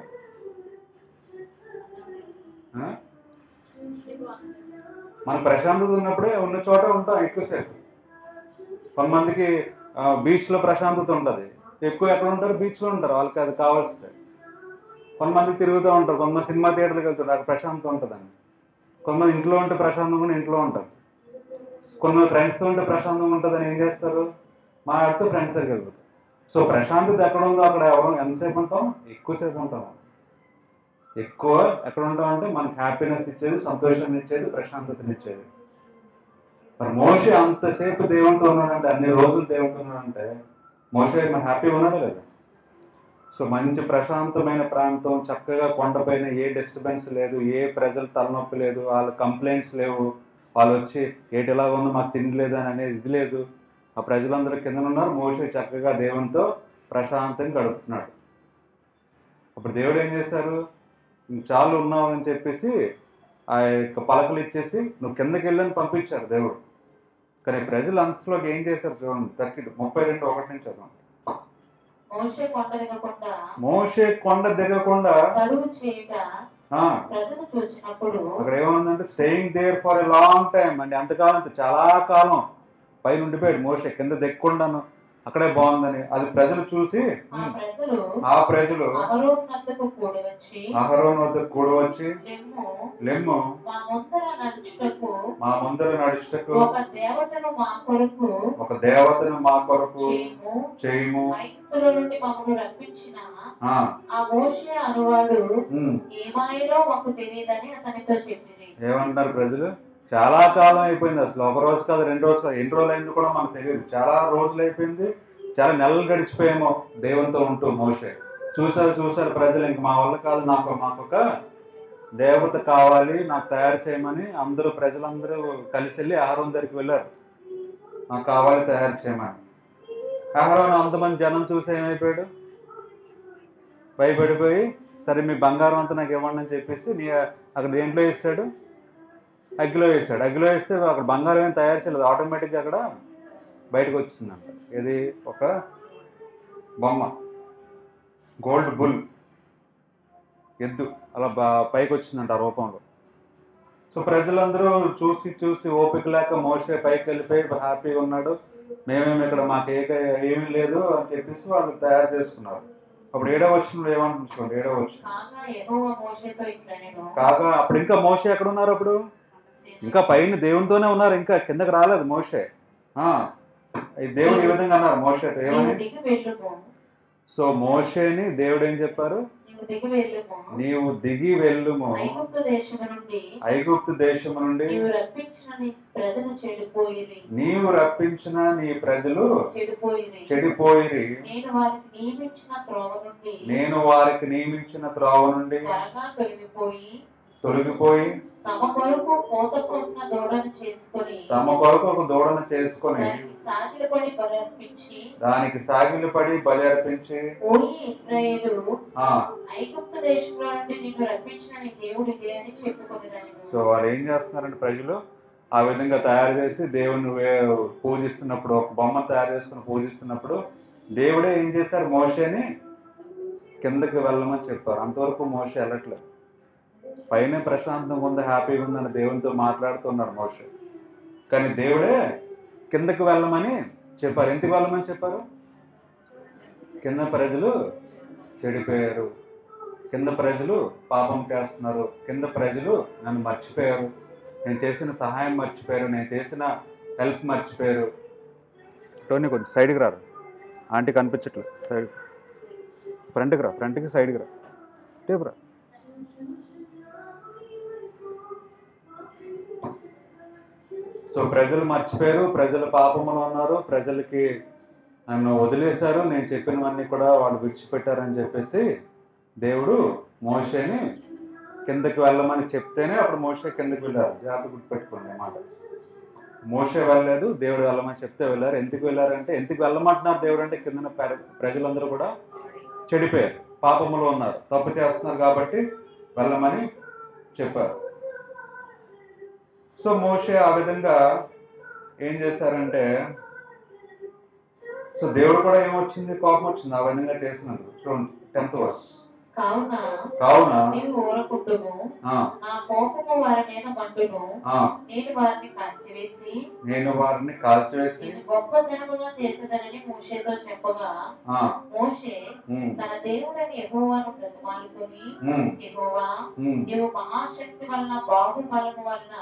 మన ప్రశాంతత ఉన్నప్పుడే ఉన్న చోట ఉంటాం ఎక్కువసేపు. కొంతమందికి బీచ్లో ప్రశాంతత ఉంటుంది, ఎక్కువ ఎక్కడ ఉంటారు, బీచ్లో ఉంటారు, వాళ్ళకి అది కావాల్సింది. కొంతమంది తిరుగుతూ ఉంటారు, కొంతమంది సినిమా థియేటర్కి వెళ్తుంటారు, అక్కడ ప్రశాంతత ఉంటుందని. కొంతమంది ఇంట్లో ఉంటే ప్రశాంతంగా ఇంట్లో ఉంటారు. కొంతమంది ఫ్రెండ్స్తో ఉంటే ప్రశాంతంగా ఉంటుందని ఏం చేస్తారు, మాట్లాడుతూ ఫ్రెండ్స్ దగ్గరికి వెళ్తారు. సో ప్రశాంతత ఎక్కడ ఉందో అక్కడ ఎవరు ఎంతసేపు ఉంటాం, ఎక్కువసేపు ఉంటాం. ఎక్కువ ఎక్కడ ఉంటాం అంటే మనకు హ్యాపీనెస్ ఇచ్చేది, సంతోషాన్ని ఇచ్చేది, ప్రశాంతతని ఇచ్చేది. మరి మోషే అంతసేపు దేవునితో ఉన్నాడంటే, అన్ని రోజులు దేవునితో ఉన్నాడంటే మోషే మన హ్యాపీగా ఉన్నాడా లేదా? సో మంచి ప్రశాంతమైన ప్రాంతం, చక్కగా కొండపైన ఏ డిస్టర్బెన్స్ లేదు, ఏ ప్రజల తలనొప్పి లేదు, వాళ్ళ కంప్లైంట్స్ లేవు, వాళ్ళు వచ్చి ఏటి ఎలా ఉందో మాకు తిండి లేదు అని అనేది ఇది లేదు. ఆ ప్రజలందరూ కింద ఉన్నారు, మోషే చక్కగా దేవునితో ప్రశాంతంగా గడుపుతున్నాడు. అప్పుడు దేవుడు ఏం చేశారు, చాలు ఉన్నావు అని చెప్పేసి ఆ యొక్క పలకలు ఇచ్చేసి నువ్వు కిందకి వెళ్ళని పంపించారు దేవుడు. కానీ ప్రజలు అంతలోకి ఏం చేశారు చూడండి, 32:1 నుంచి చదవండి. మోషే కొండ దిగకుండా తడువు చేయుట ప్రజలు చూచినప్పుడు అక్కడ ఏమవుందంటే staying there for a long time అండి, అంతకాలం చాలా కాలం పైన ఉండిపోయాడు మోషే, కింద దిక్కుండాను అక్కడే బాగుందని. అది ప్రజలు చూసి ఆ ప్రజలు అహరోను వద్దకు కూడి వచ్చి లెమ్ము మా ముందర నడుచుటకు ఒక దేవతను మా కొరకు చేయము, నుండి మమ్మల్ని రప్పించిన ఆ మోషే అనువాడు ఏమాయలో మాకు తెలియదని అతనితో చెప్పింది. ఏమంటారు ప్రజలు, చాలా కాలం అయిపోయింది, అసలు ఒక రోజు కాదు 2 రోజులు కాదు, ఎన్ని రోజులు అయింది కూడా మనకు తెలియదు, చాలా రోజులు అయిపోయింది, చాలా నెలలు గడిచిపోయామో దేవునితో ఉంటూ. మోషే చూసారు ప్రజలు, ఇంక మా వల్ల కాదు, మాకొక దేవత కావాలి, నాకు తయారు చేయమని అందరూ ప్రజలందరూ కలిసి వెళ్ళి అహరోను దగ్గరికి వెళ్ళారు, నాకు కావాలి తయారు చేయమని. అహరోను అంతమంది జనం చూసి ఏమైపోయాడు, భయపడిపోయి సరే మీ బంగారం అంతా నాకు ఇవ్వండి అని చెప్పేసి అక్కడ దేంట్లో వేస్తాడు, అగ్గిలో వేస్తాడు. అగ్గిలో వేస్తే అక్కడ బంగారం ఏం తయారు చేయలేదు, ఆటోమేటిక్గా అక్కడ బయటకు వచ్చిందంట. ఇది ఒక బొమ్మ, గోల్డ్ బుల్ ఎద్దు అలా పైకి వచ్చిందంట ఆ రూపంలో. సో ప్రజలందరూ చూసి ఓపిక లేక మోషే పైకి వెళ్ళిపోయి హ్యాపీగా ఉన్నాడు, మేమేమి ఇక్కడ మాకు ఏమీ లేదు అని చెప్పేసి వాళ్ళు తయారు చేసుకున్నారు. అప్పుడు 7వ వచనంలో ఏమంటున్నాడు, 7వ వచనం, కాగా అప్పుడు ఇంకా మోషే ఎక్కడ ఉన్నారు, అప్పుడు ఇంకా పైన దేవునితోనే ఉన్నారు, ఇంకా కిందకి రాలేదు మోషే. దేవుడు ఈ విధంగా అన్నారు మోషేతో ఏమని. సో మోషేని దేవుడు ఏం చెప్పారు, నీవు దిగి వెళ్ళుము, ఐగుప్తు దేశము నుండి నీవు రప్పించిన నీ ప్రజలు చెడిపోయిరి, నేను వారికి నియమించిన త్రోవ నుండి తొలగిపోయి తమ కొరకు కోత పోసిన దూడను చేసుకొని దానికి సాగిలపడి బలి అర్పించి ఇశ్రాయేలు ఐగుప్తు దేశంలో నుండి నిన్ను రప్పించిన నీ దేవుడు ఇదే అని చెప్పుకొనిరని. సో వాళ్ళు ఏం చేస్తున్నారంటే ప్రజలు ఆ విధంగా తయారు చేసి దేవుని పూజిస్తున్నప్పుడు, ఒక బొమ్మను తయారు చేసుకుని పూజిస్తున్నప్పుడు దేవుడే ఏం చేశారు, మోషేని కిందకి వెళ్ళమని చెప్పారు. అంతవరకు మోషే వెళ్ళట్లేదు, పైన ప్రశాంతంగా ఉంది, హ్యాపీగా ఉందని దేవునితో మాట్లాడుతున్నాడు మోషే. కానీ దేవుడే కిందకి వెళ్ళమని చెప్పారు. ఎందుకు వెళ్ళమని చెప్పారు, కింద ప్రజలు చెడిపోయారు, కింద ప్రజలు పాపం చేస్తున్నారు, కింద ప్రజలు నన్ను మర్చిపోయారు, నేను చేసిన సహాయం మర్చిపోయారు, నేను చేసిన హెల్ప్ మర్చిపోయారు. టోనీ కొంచెం సైడ్కి రారు, ఆంటీ కనిపించట్లేదు, సైడ్ ఫ్రంట్కి రా, ఫ్రంట్కి సైడ్కి రా, టేపు రా. సో ప్రజలు మర్చిపోయారు, ప్రజలు పాపములు ఉన్నారు, ప్రజలకి నన్ను వదిలేశారు, నేను చెప్పినవన్నీ కూడా వాళ్ళు విడిచిపెట్టారని చెప్పేసి దేవుడు మోషేని కిందకి వెళ్ళమని చెప్తేనే అప్పుడు మోషే కిందకి వెళ్ళారు. జాగ్రత్త గుర్తుపెట్టుకోండి అన్నమాట. మోషే వెళ్ళలేదు, దేవుడు వెళ్ళమని చెప్తే వెళ్ళారు. ఎందుకు వెళ్ళారంటే, ఎందుకు వెళ్ళమంటున్నారు దేవుడు అంటే, కింద ప్రజలందరూ కూడా చెడిపోయారు, పాపములు ఉన్నారు, తప్పు చేస్తున్నారు కాబట్టి వెళ్ళమని చెప్పారు. సో మోషే ఆ విధంగా ఏం చేశారంటే, సో దేవుడు కూడా ఏమొచ్చింది, కోపం వచ్చింది ఆ విధంగా చేసినందుకు. చూడండి 10th verse. కావున నీవు ఊరకుండుము, నా కోపము వారి మీద మండును, నేను వారిని కాల్చివేసి గొప్ప జనముగా చేసేదనని మోషేతో చెప్పగా, మోషే తన దేవుడని యెహోవాను బ్రతిమాలుకొని, యెహోవా నీవు మహాశక్తి వలన బాహుబలము వలన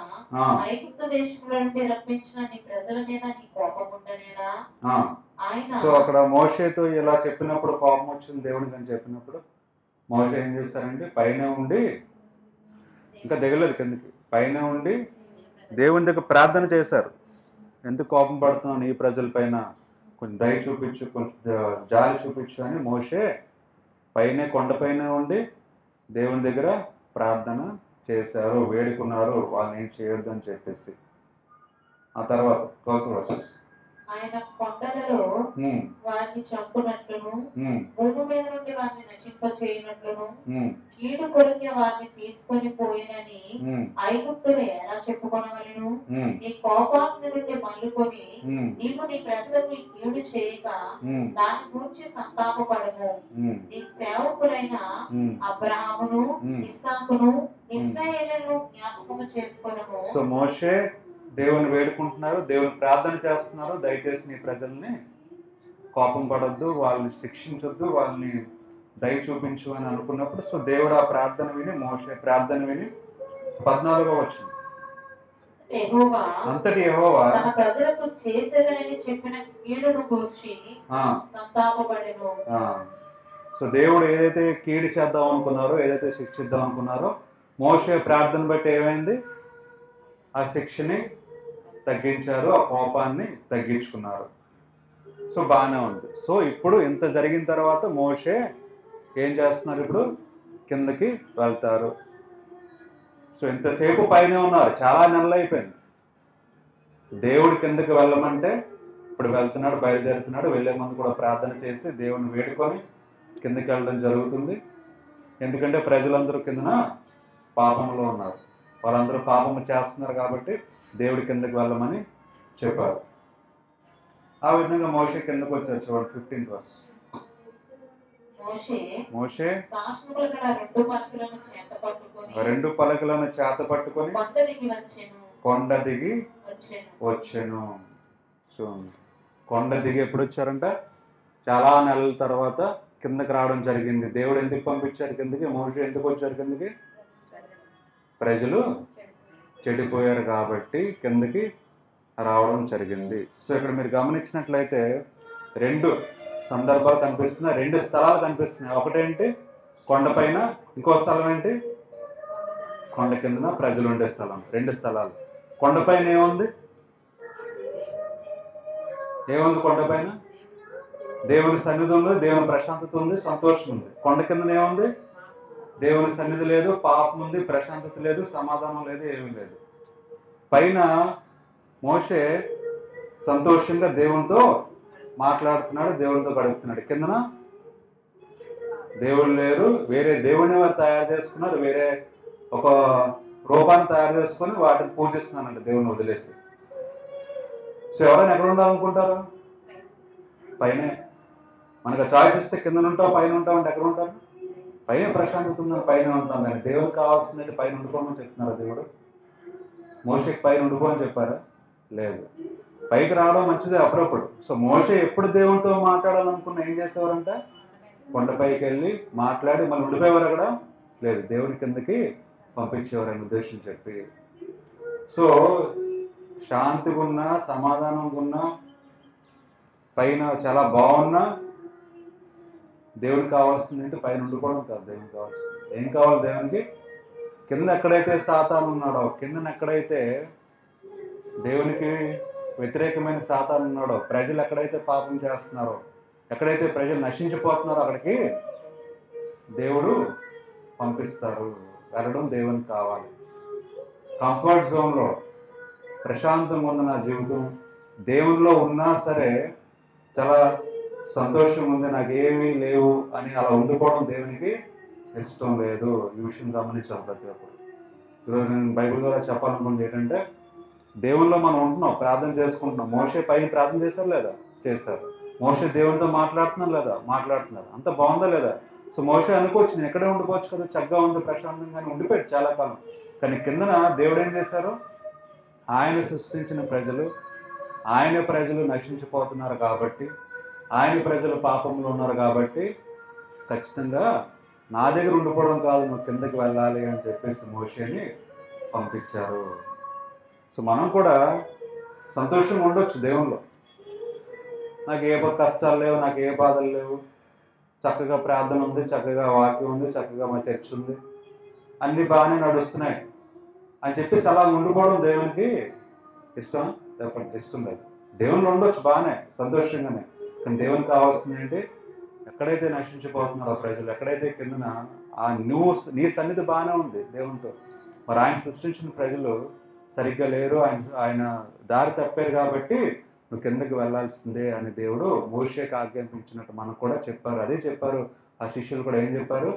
ఐగుప్తు దేశంలో నుండి రప్పించిన నీ ప్రజల మీద నీ కోపం ఉండనేలా. సో అక్కడ మోషేతో ఇలా చెప్పినప్పుడు కోపం వచ్చింది దేవుడికి అని చెప్పినప్పుడు మోషే ఏం చేస్తారంటే, పైన ఉండి, ఇంకా దిగలేదు కిందకి, పైన ఉండి దేవుని దగ్గర ప్రార్థన చేశారు. ఎందుకు కోపం పడుతున్నాను ఈ ప్రజల పైన, కొంచెం దయ చూపించు, కొంచెం జాలి చూపించు అని మోషే పైనే కొండపైన ఉండి దేవుని దగ్గర ప్రార్థన చేశారు, వేడుకున్నారు వాళ్ళని ఏం చేయొద్దు అని చెప్పేసి. ఆ తర్వాత 12th verse. ఆయన కొండలలో వారిని చంపునట్లును భూమి మీద నుండి వారిని నశింపచేయనట్లును కీడు కొరికే వారిని తీసుకొని పోయినని ఐగుప్తులు ఎలా చెప్పుకొనవలెను? నీ కోపాగ్ని నుండి మల్లుకొని నీవు నీ ప్రజలకు ఈ కీడు చేయక దాని గురించి సంతాపపడము. నీ సేవకులైన అబ్రహామును ఇస్సాకును ఇశ్రాయేలును జ్ఞాపకము చేసుకొనము. సో మోషే దేవుని వేడుకుంటున్నారు, దేవుని ప్రార్థన చేస్తున్నారు, దయచేసి నీ ప్రజల్ని కోపం పడొద్దు, వాళ్ళని శిక్షించొద్దు, వాళ్ళని దయ చూపించు అని అనుకున్నప్పుడు సో దేవుడు ఆ ప్రార్థన విని, మోషే ప్రార్థన విని 14వ వచనం, అంతటి యెహోవా తన ప్రజలకు చేసేదని చెప్పిన కీడును గూర్చి సంతాపపడెను. సో దేవుడు ఏదైతే కీడు చేద్దాం అనుకున్నారో, ఏదైతే శిక్షిద్దాం అనుకున్నారో, మోషే ప్రార్థన బట్టి ఏమైంది? ఆ శిక్షని తగ్గించారు, ఆ కోపాన్ని తగ్గించుకున్నారు. సో బాగానే ఉంది. సో ఇప్పుడు ఇంత జరిగిన తర్వాత మోషే ఏం చేస్తున్నారు? ఇప్పుడు కిందకి వెళ్తారు. సో ఇంతసేపు పైన ఉన్నారు, చాలా నెలలు అయిపోయింది. దేవుడు కిందకి వెళ్ళమంటే ఇప్పుడు వెళ్తున్నాడు, బయలుదేరుతున్నాడు. వెళ్ళే ముందు కూడా ప్రార్థన చేసి దేవుని వేడుకొని కిందకి వెళ్ళడం జరుగుతుంది. ఎందుకంటే ప్రజలందరూ కిందన పాపంలో ఉన్నారు, వాళ్ళందరూ పాపము చేస్తున్నారు కాబట్టి దేవుడి కిందకి వెళ్ళమని చెప్పారు. ఆ విధంగా మోషే కిందకు వచ్చారు. చూడండి 15th verse. మోషే రెండు పలకలను చేత పట్టుకొని కొండ దిగి వచ్చెను. సో కొండ దిగి ఎప్పుడు వచ్చారంట? చాలా నెలల తర్వాత కిందకి రావడం జరిగింది. దేవుడు ఎందుకు పంపించారు కిందకి? మోషే ఎందుకు వచ్చారు కిందకి? ప్రజలు చెడిపోయారు కాబట్టి కిందకి రావడం జరిగింది. సో ఇక్కడ మీరు గమనించినట్లయితే రెండు సందర్భాలు కనిపిస్తున్నాయి, రెండు స్థలాలు కనిపిస్తున్నాయి. ఒకటేంటి కొండపైన, ఇంకో స్థలం ఏంటి కొండ కిందన ప్రజలు ఉండే స్థలం. రెండు స్థలాలు. కొండపైన ఏముంది? కొండపైన దేవుని సన్నిధి ఉంది, దేవుని ప్రశాంతత ఉంది, సంతోషం ఉంది. కొండ కిందన ఏముంది? దేవుని సన్నిధి లేదు, పాపం ఉంది, ప్రశాంతత లేదు, సమాధానం లేదు, ఏమీ లేదు. పైన మోషే సంతోషంగా దేవునితో మాట్లాడుతున్నాడు, దేవునితో గడుపుతున్నాడు. కిందన దేవుడు లేరు, వేరే దేవుని వారు తయారు చేసుకున్నారు, వేరే ఒక రూపాన్ని తయారు చేసుకొని వాటిని పూజిస్తున్నానంట దేవుని వదిలేసి. సో ఎవరైనా ఎక్కడ ఉండాలనుకుంటారు? పైనే. మనకు చాయిస్ ఇస్తే కింద ఉంటాం, పైన ఉంటాం అంటే ఎక్కడ ఉంటారు? పైన ప్రశాంతత ఉందని పైన ఉంటాం. కానీ దేవునికి కావాల్సిందంటే పైన ఉండిపోమని చెప్తున్నారు దేవుడు. మోషేకి పైన ఉండిపోమని చెప్పారా? లేదు. పైకి రావడం మంచిదే అప్పుడప్పుడు. సో మోషే ఎప్పుడు దేవునితో మాట్లాడాలనుకున్న ఏం చేసేవారంట? కొండపైకి వెళ్ళి మాట్లాడి మళ్ళీ ఉండిపోయేవారు అక్కడ? లేదు, దేవుని కిందకి పంపించేవారని ఉద్దేశం చెప్పి. సో శాంతిగా ఉన్నా, సమాధానంగా ఉన్నా, పైన చాలా బాగున్నా దేవుడికి కావాల్సింది అంటే పైన ఉండిపోవడం కాదు. దేవునికి కావాల్సింది ఏం కావాలి? దేవునికి కింద ఎక్కడైతే సాతాను ఉన్నాడో, కిందన ఎక్కడైతే దేవునికి వ్యతిరేకమైన సాతాను ఉన్నాడో, ప్రజలు ఎక్కడైతే పాపం చేస్తున్నారో, ఎక్కడైతే ప్రజలు నశించిపోతున్నారో అక్కడికి దేవుడు పంపిస్తారు. వెళ్ళడం దేవునికి కావాలి. కంఫర్ట్ జోన్లో ప్రశాంతంగా ఉన్న నా జీవితం, దేవునిలో ఉన్నా సరే చాలా సంతోషం ఉంది, నాకేమీ లేవు అని అలా ఉండిపోవడం దేవునికి ఇష్టం లేదు. ఈ విషయం గమనించాలి ప్రతి ఒక్కరు. ఈరోజు నేను బైబిల్ ద్వారా చెప్పాలనుకుంది ఏంటంటే, దేవునిలో మనం ఉంటున్నాం, ప్రార్థన చేసుకుంటున్నాం. మోషే పైన ప్రార్థన చేశారు లేదా? చేశారు. మోషే దేవునితో మాట్లాడుతున్నారు లేదా? మాట్లాడుతున్నారు. అంత బాగుందా లేదా? సో మోషే అనుకోవచ్చు నేను ఎక్కడే ఉండిపోవచ్చు కదా, చక్కగా ఉంది, ప్రశాంతంగానే ఉండిపోయాడు చాలా కాలం. కానీ కిందన దేవుడు ఏం చేశారు? ఆయన సృష్టించిన ప్రజలు, ఆయన ప్రజలు నశించిపోతున్నారు కాబట్టి, ఆయన ప్రజలు పాపంలో ఉన్నారు కాబట్టి ఖచ్చితంగా నా దగ్గర ఉండిపోవడం కాదు, నువ్వు కిందకి వెళ్ళాలి అని చెప్పేసి మోషేని పంపించారు. సో మనం కూడా సంతోషంగా ఉండొచ్చు దేవునిలో. నాకు ఏ కష్టాలు లేవు, నాకు ఏ బాధలు లేవు, చక్కగా ప్రార్థన ఉంది, చక్కగా వాక్యం ఉంది, చక్కగా మా చర్చ్ ఉంది, అన్నీ బాగానే నడుస్తున్నాయి అని చెప్పేసి అలా ఉండిపోవడం దేవునికి ఇష్టం? చెప్పండి, ఇష్టం లేదు. దేవుళ్ళు ఉండొచ్చు బాగానే, సంతోషంగానే. కానీ దేవునికి కావాల్సింది ఏంటి? ఎక్కడైతే నశించిపోతున్నారో ప్రజలు, ఎక్కడైతే కిందన నీ సన్నిధి బాగానే ఉంది దేవునితో, మరి ఆయన సృష్టించిన ప్రజలు సరిగ్గా లేరు, ఆయన దారి తప్పారు కాబట్టి నువ్వు కిందకి వెళ్ళాల్సిందే అని దేవుడు మోషేకి ఆజ్ఞాపించినట్టు మనకు కూడా చెప్పారు. అదే చెప్పారు ఆ శిష్యులు కూడా. ఏం చెప్పారు?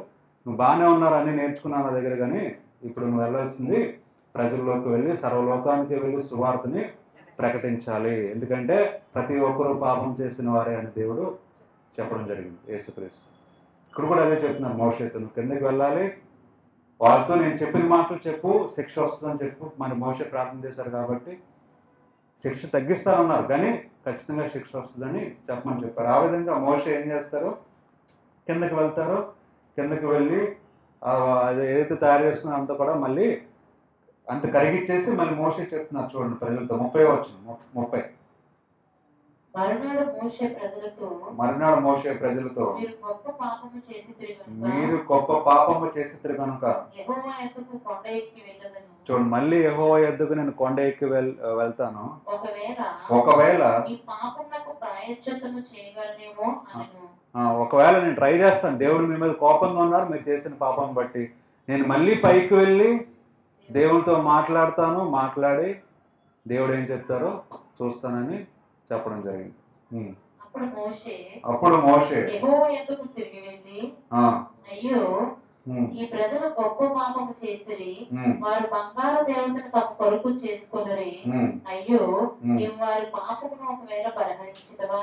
నువ్వు బాగానే ఉన్నారు, అన్నీ నేర్చుకున్నావు నా దగ్గర, కానీ ఇప్పుడు నువ్వు వెళ్ళాల్సింది ప్రజల్లోకి వెళ్ళి సర్వలోకానికి వెళ్ళి సువార్తని ప్రకటించాలి, ఎందుకంటే ప్రతి ఒక్కరూ పాపం చేసిన వారే అని దేవుడు చెప్పడం జరిగింది, యేసుక్రీస్తు. ఇక్కడ కూడా అదే చెప్తున్నారు మోషేతో, నువ్వు కిందకి వెళ్ళాలి, వాళ్ళతో నేను చెప్పిన మాటలు చెప్పు, శిక్ష వస్తుందని చెప్పు. మరి మోషే ప్రార్థన చేశారు కాబట్టి శిక్ష తగ్గిస్తారన్నారు, కానీ ఖచ్చితంగా శిక్ష వస్తుందని చెప్పమని చెప్పారు. ఆ విధంగా మోషే ఏం చేస్తారు? కిందకి వెళ్తారు, కిందకి వెళ్ళి అది ఏదైతే తయారు చేసుకున్న అంతా కూడా మళ్ళీ అంత కరిగిచ్చేసి మళ్ళీ మోషే చెప్తున్నారు చూడండి ప్రజలతో. 30 మరునాడు మోషే ప్రజలతో మీరు గొప్ప పాపము చేసితిరి కనుక చూడండి, మళ్ళీ యెహోవా యొద్దకు నేను కొండ ఎక్కి వెళ్తాను, ఒకవేళ నేను ట్రై చేస్తాను, దేవుడు మీ మీద కోపంగా ఉన్నారు మీరు చేసిన పాపం బట్టి, నేను మళ్ళీ పైకి వెళ్ళి దేవునితో మాట్లాడి దేవుడు ఏం చెప్తారో చూస్తానని చెప్పడం జరిగింది. అప్పుడు మోషే యెహోవా యొద్దకు తిరిగి వెళ్ళి, అయ్యో ఈ ప్రజలు గొప్ప పాపము చేసిరి, వారు బంగారు దేవతను తమ కొరకు చేసుకొనిరి, అయ్యో నీవు వారి పాపమును ఒకవేళ పరిహరించదవా,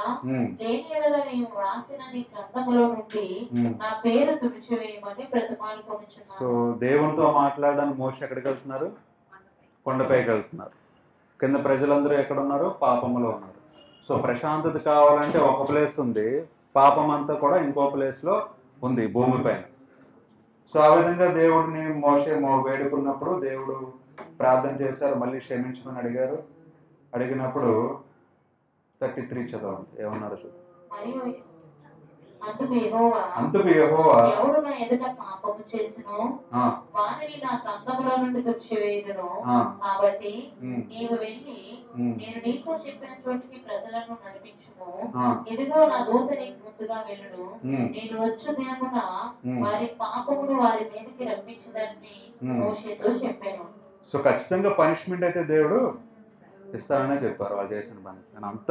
లేని యెడల నీవు రాసిన నీ గ్రంథములో నుండి నా పేరు తుడిచివేయమని బ్రతిమాలుకొనుచున్నాను. సో దేవునితో మాట్లాడడానికి మోషే ఎక్కడికి వెళ్తున్నారు? కొండపైకి వెళ్తున్నారు. కింద ప్రజలందరూ ఎక్కడ ఉన్నారు? పాపములో ఉన్నారు. సో ప్రశాంతత కావాలంటే ఒక ప్లేస్ ఉంది, పాపం అంతా కూడా ఇంకో ప్లేస్లో ఉంది, భూమిపైన. సో ఆ విధంగా దేవుడిని మోషే వేడుకున్నప్పుడు దేవుడు ప్రార్థన చేశారు, మళ్ళీ క్షమించమని అడిగినప్పుడు 33 చదవండి, ఏమన్నారు చూద్దాం. అందుకు యెహోవా ఎవడు నా ఎదుట పాపము చేసినో వానిని నా గ్రంథములో నుండి తుడిచివేయుదును, కాబట్టి నీవు వెళ్ళి నేను నీతో చెప్పిన చోటికి ప్రజలను నడిపించుము, ఇదిగో నా దూత నీకు ముందుగా వెళ్ళును, నేను వచ్చు దినమున వారి పాపమును వారి మీదకి రప్పించదని మోషేతో చెప్పాను. సో ఖచ్చితంగా పనిష్మెంట్ అయితే దేవుడు ఇస్తాననే చెప్పారు వాళ్ళు చేసిన పని. నేను అంత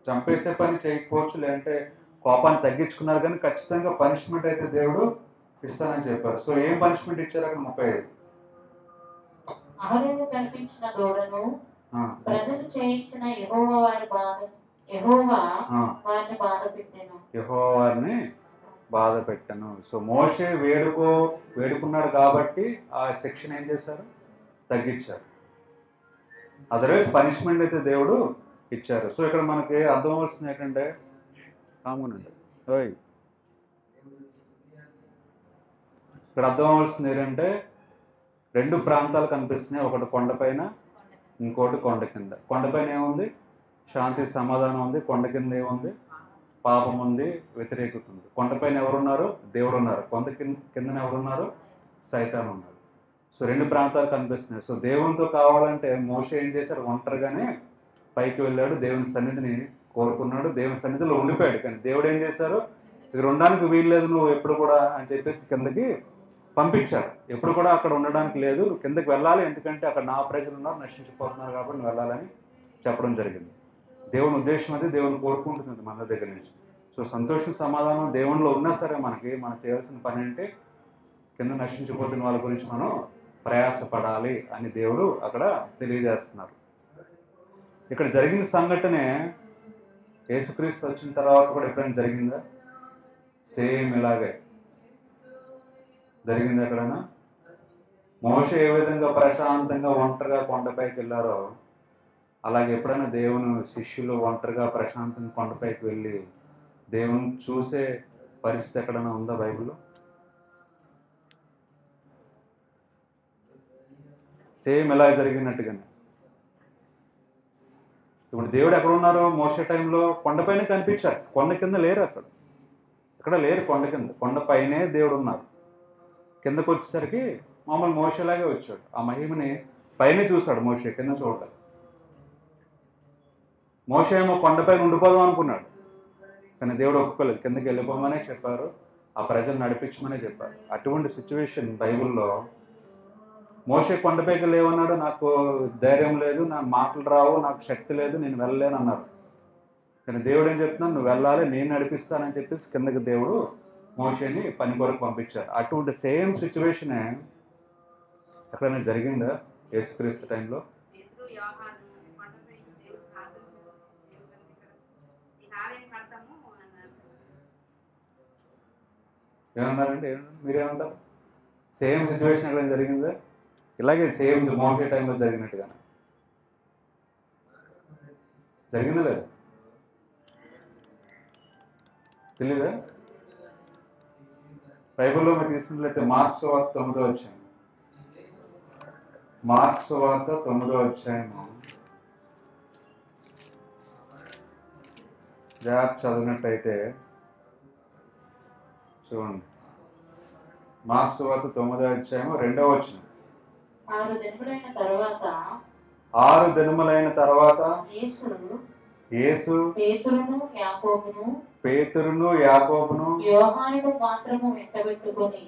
చంపేసే పని చేయకపోవచ్చు, లేదంటే కోపాన్ని తగ్గించుకున్నారు, కానీ ఖచ్చితంగా పనిష్మెంట్ అయితే దేవుడు ఇస్తానని చెప్పారు. సో ఏం పనిష్మెంట్ ఇచ్చారు అక్కడ? 35 అహరోను కల్పించిన దూడను ప్రజలు చేయించిన యెహోవా వారిని బాధ పెట్టాను. సో మోషే వేడుకున్నాడు కాబట్టి ఆ శిక్షణ ఏం చేశారు? తగ్గించారు. అదర్వైజ్ పనిష్మెంట్ అయితే దేవుడు ఇచ్చారు. సో ఇక్కడ మనకి అర్థం అవ్వాల్సింది ఏంటంటే, కామనండి ఇక్కడ అర్థం అవ్వాల్సింది ఏంటంటే, 2 ప్రాంతాలు కనిపిస్తున్నాయి, ఒకటి కొండపైన, ఇంకోటి కొండ కింద. కొండపైన ఏముంది? శాంతి సమాధానం ఉంది. కొండ కింద ఏముంది? పాపం ఉంది, వ్యతిరేకత ఉంది. కొండపైన ఎవరున్నారు? దేవుడు ఉన్నారు. కొండ కిందన ఎవరున్నారు? సైతాన్ ఉన్నారు. సో 2 ప్రాంతాలు కనిపిస్తున్నాయి. సో దేవునితో కావాలంటే మోషే ఏం చేశారు? ఒంటరిగానే పైకి వెళ్ళాడు, దేవుని సన్నిధిని కోరుకున్నాడు, దేవుని సన్నిధిలో ఉండిపోయాడు. కానీ దేవుడు ఏం చేశారు? ఇక్కడ ఉండడానికి వీల్లేదు నువ్వు ఎప్పుడు కూడా అని చెప్పేసి కిందకి పంపించారు. ఎప్పుడు కూడా అక్కడ ఉండడానికి లేదు, నువ్వు కిందకి వెళ్ళాలి, ఎందుకంటే అక్కడ నా ప్రజలు ఉన్నారు, నశించిపోతున్నారు కాబట్టి నువ్వు వెళ్ళాలని చెప్పడం జరిగింది. దేవుని ఉద్దేశం అది దేవుని కోరుకుంటుంది మన దగ్గర నుంచి. సో సంతోషం సమాధానం దేవునిలో ఉన్నా సరే మనం చేయాల్సిన పని అంటే కింద నశించిపోతున్న వాళ్ళ గురించి మనం ప్రయాసపడాలి అని దేవుడు అక్కడ తెలియజేస్తున్నారు. ఇక్కడ జరిగిన సంఘటనే యేసుక్రీస్తు వచ్చిన తర్వాత కూడా ఎప్పుడైనా జరిగిందా? సేమ్ ఇలాగే జరిగింది. ఎక్కడైనా మోషే ఏ విధంగా ప్రశాంతంగా ఒంటరిగా కొండపైకి వెళ్ళారో అలాగే ఎప్పుడైనా దేవుని శిష్యులు ఒంటరిగా ప్రశాంతంగా కొండపైకి వెళ్ళి దేవుని చూసే పరిస్థితి ఎక్కడైనా ఉందా బైబిల్లో? సేమ్ ఇలా జరిగినట్టుగానే ఇప్పుడు దేవుడు ఎక్కడ ఉన్నారు? మోసే టైంలో కొండపైన కనిపించారు, కొండ కింద లేరు. ఎక్కడ లేరు కొండ కింద, కొండపైనే దేవుడు ఉన్నారు. కిందకు వచ్చేసరికి మామూలు మోసేలాగే వచ్చాడు. ఆ మహిమని పైనే చూశాడు మోషే, కింద చూడాలి. మోషే ఏమో కొండపైన ఉండిపోదాం అనుకున్నాడు, కానీ దేవుడు ఒప్పుకోలేదు, కిందకి వెళ్ళిపోమనే చెప్పారు, ఆ ప్రజలు నడిపించమనే చెప్పారు. అటువంటి సిచ్యువేషన్ బైబిల్లో. మోషే కొండపైకి లేవన్నాడు, నాకు ధైర్యం లేదు, నా మాటలు రావు, నాకు శక్తి లేదు, నేను వెళ్ళలేను అన్నారు. కానీ దేవుడు ఏం చెప్తున్నాడు, నువ్వు వెళ్ళాలి, నేను నడిపిస్తానని చెప్పేసి కిందకి దేవుడు మోషేని పని కొరకు పంపించారు. అటువంటి సేమ్ సిచ్యువేషనే ఎక్కడైనా జరిగిందా యేసుక్రీస్తు టైంలో? ఏమన్నారంటే మీరేమంటారు? సేమ్ సిచ్యువేషన్ ఎక్కడైనా జరిగిందా? ఇలాగే సేమ్ మోషే టైంలో జరిగినట్టుగా జరిగిందా లేదా తెలీదా? బైబిల్లో మీరు తీసుకున్నట్లయితే మార్క్స్ వార్త 9వ అధ్యాయం, మార్క్స్ వార్త 9వ అధ్యాయం జాగ్రత్త చదివినట్టయితే చూడండి. మార్క్స్ వార్త 9వ అధ్యాయం 2వ వచనం. 6 దినములైన తరువాత 6 దినములైన తర్వాత యేసు పేతురును యాకోబును యోహానును మాత్రము వెంటబెట్టుకొని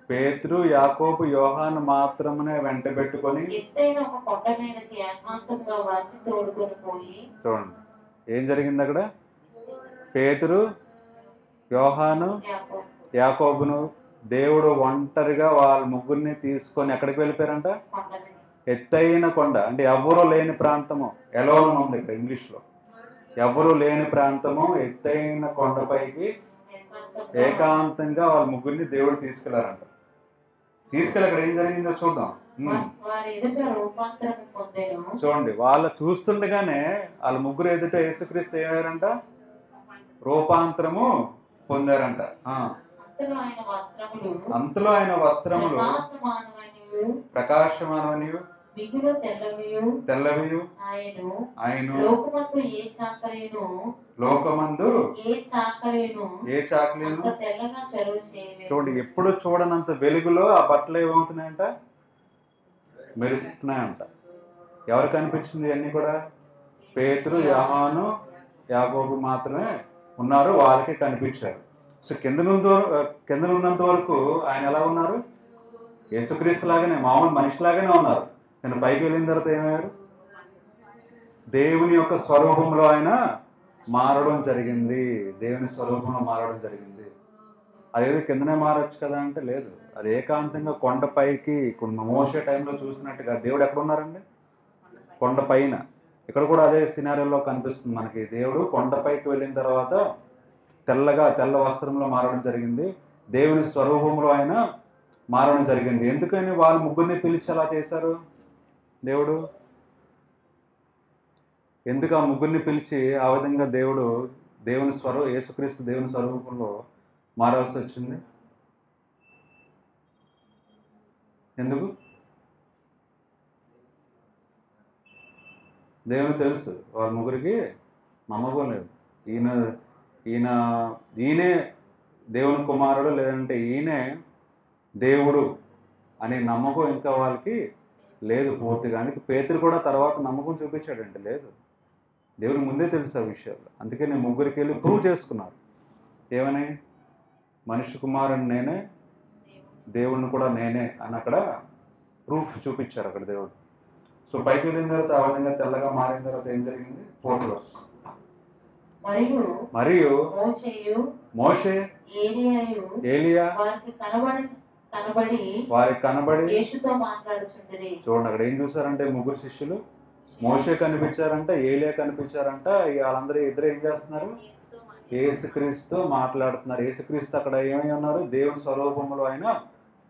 పేతురు యాకోబు యోహాను మాత్రమే వెంటబెట్టుకొని ఎత్తైన ఒక కొండ మీదకి ఏకాంతంగా వారిని తోడుకొని పోయి. చూడండి ఏం జరిగింది అక్కడ. పేతురు యోహాను యాకోబును దేవుడు ఒంటరిగా వాళ్ళ ముగ్గురిని తీసుకొని ఎక్కడికి వెళ్ళిపోయారంట? ఎత్తైన కొండ, అంటే ఎవరూ లేని ప్రాంతము, ఎలోన్ ఉంది ఇక్కడ ఇంగ్లీష్లో, ఎవరు లేని ప్రాంతము, ఎత్తైన కొండపైకి ఏకాంతంగా వాళ్ళ ముగ్గురిని దేవుడు తీసుకెళ్లారంట. తీసుకెళ్ళి అక్కడ ఏం జరిగిందో చూద్దాం. చూడండి, వాళ్ళ చూస్తుండగానే వాళ్ళ ముగ్గురు ఎదుట యేసుక్రీస్తు ఏమయ్యారంట? రూపాంతరము పొందారంట. అంతలో ఆయన వస్త్రములు ప్రకాశమానమనియు తెల్లవియు ఆయన లోకమందు ఏ చాకలేను. చూడండి, ఎప్పుడు చూడనంత వెలుగులో ఆ బట్టలు ఏమవుతున్నాయంట? మెరుస్తున్నాయంట. ఎవరు కనిపించింది అన్నీ కూడా? పేతురు యోహాను యాకోబు మాత్రమే ఉన్నారు, వాళ్ళకి కనిపించారు. సో కింద ఉన్నంత వరకు ఆయన ఎలా ఉన్నారు? యేసుక్రీస్తు లాగానే, మామూలు మనిషిలాగానే ఉన్నారు. నేను పైకి వెళ్ళిన తర్వాత ఏమయ్యారు? దేవుని యొక్క స్వరూపంలో ఆయన మారడం జరిగింది. దేవుని స్వరూపంలో మారడం జరిగింది. అదేదో కిందనే మారచ్చు కదా అంటే లేదు, అది ఏకాంతంగా కొండపైకి. మోషే టైంలో చూసినట్టుగా దేవుడు ఎక్కడ ఉన్నారండి? కొండపైన. ఇక్కడ కూడా అదే సినారియోలో కనిపిస్తుంది మనకి. దేవుడు కొండపైకి వెళ్ళిన తర్వాత తెల్ల వస్త్రంలో మారడం జరిగింది. దేవుని స్వరూపంలో ఆయన మారడం జరిగింది. ఎందుకని వాళ్ళ ముగ్గురిని పిలిచి అలా చేశారు దేవుడు? ఎందుకు ఆ ముగ్గురిని పిలిచి ఆ విధంగా యేసుక్రీస్తు దేవుని స్వరూపంలో మారాల్సి వచ్చింది? ఎందుకు? దేవుని తెలుసు వాళ్ళ ముగ్గురికి నమ్మకం లేదు. ఈయనే దేవుని కుమారుడు, లేదంటే ఈయనే దేవుడు అనే నమ్మకం ఇంకా వాళ్ళకి లేదు పూర్తిగా. అందుకే పేతురు కూడా తర్వాత నమ్మకం చూపించాడంటే లేదు, దేవుని ముందే తెలుసు ఆ విషయాలు. అందుకని ముగ్గురికి వెళ్ళి ప్రూవ్ చేసుకున్నారు. ఏమని? మనిషి కుమారుని నేనే, దేవుడిని కూడా నేనే అని అక్కడ ప్రూఫ్ చూపించారు అక్కడ దేవుడు. సో పైకి వెళ్ళిన తర్వాత ఆ విధంగా తెల్లగా మారిన తర్వాత ఏం జరిగింది? 4 verse. మరియు మోషే ఏలియా వారికి కనబడి చూడండి అక్కడ ఏం చూసారంటే ముగ్గురు శిష్యులు మోషే కనిపించారంట, ఏలియా కనిపించారంట. వాళ్ళందరూ ఇద్దరు ఏం చేస్తున్నారు? యేసుక్రీస్తు మాట్లాడుతున్నారు. యేసుక్రీస్తు అక్కడ ఏమై ఉన్నారు? దేవుని స్వరూపంలో ఆయన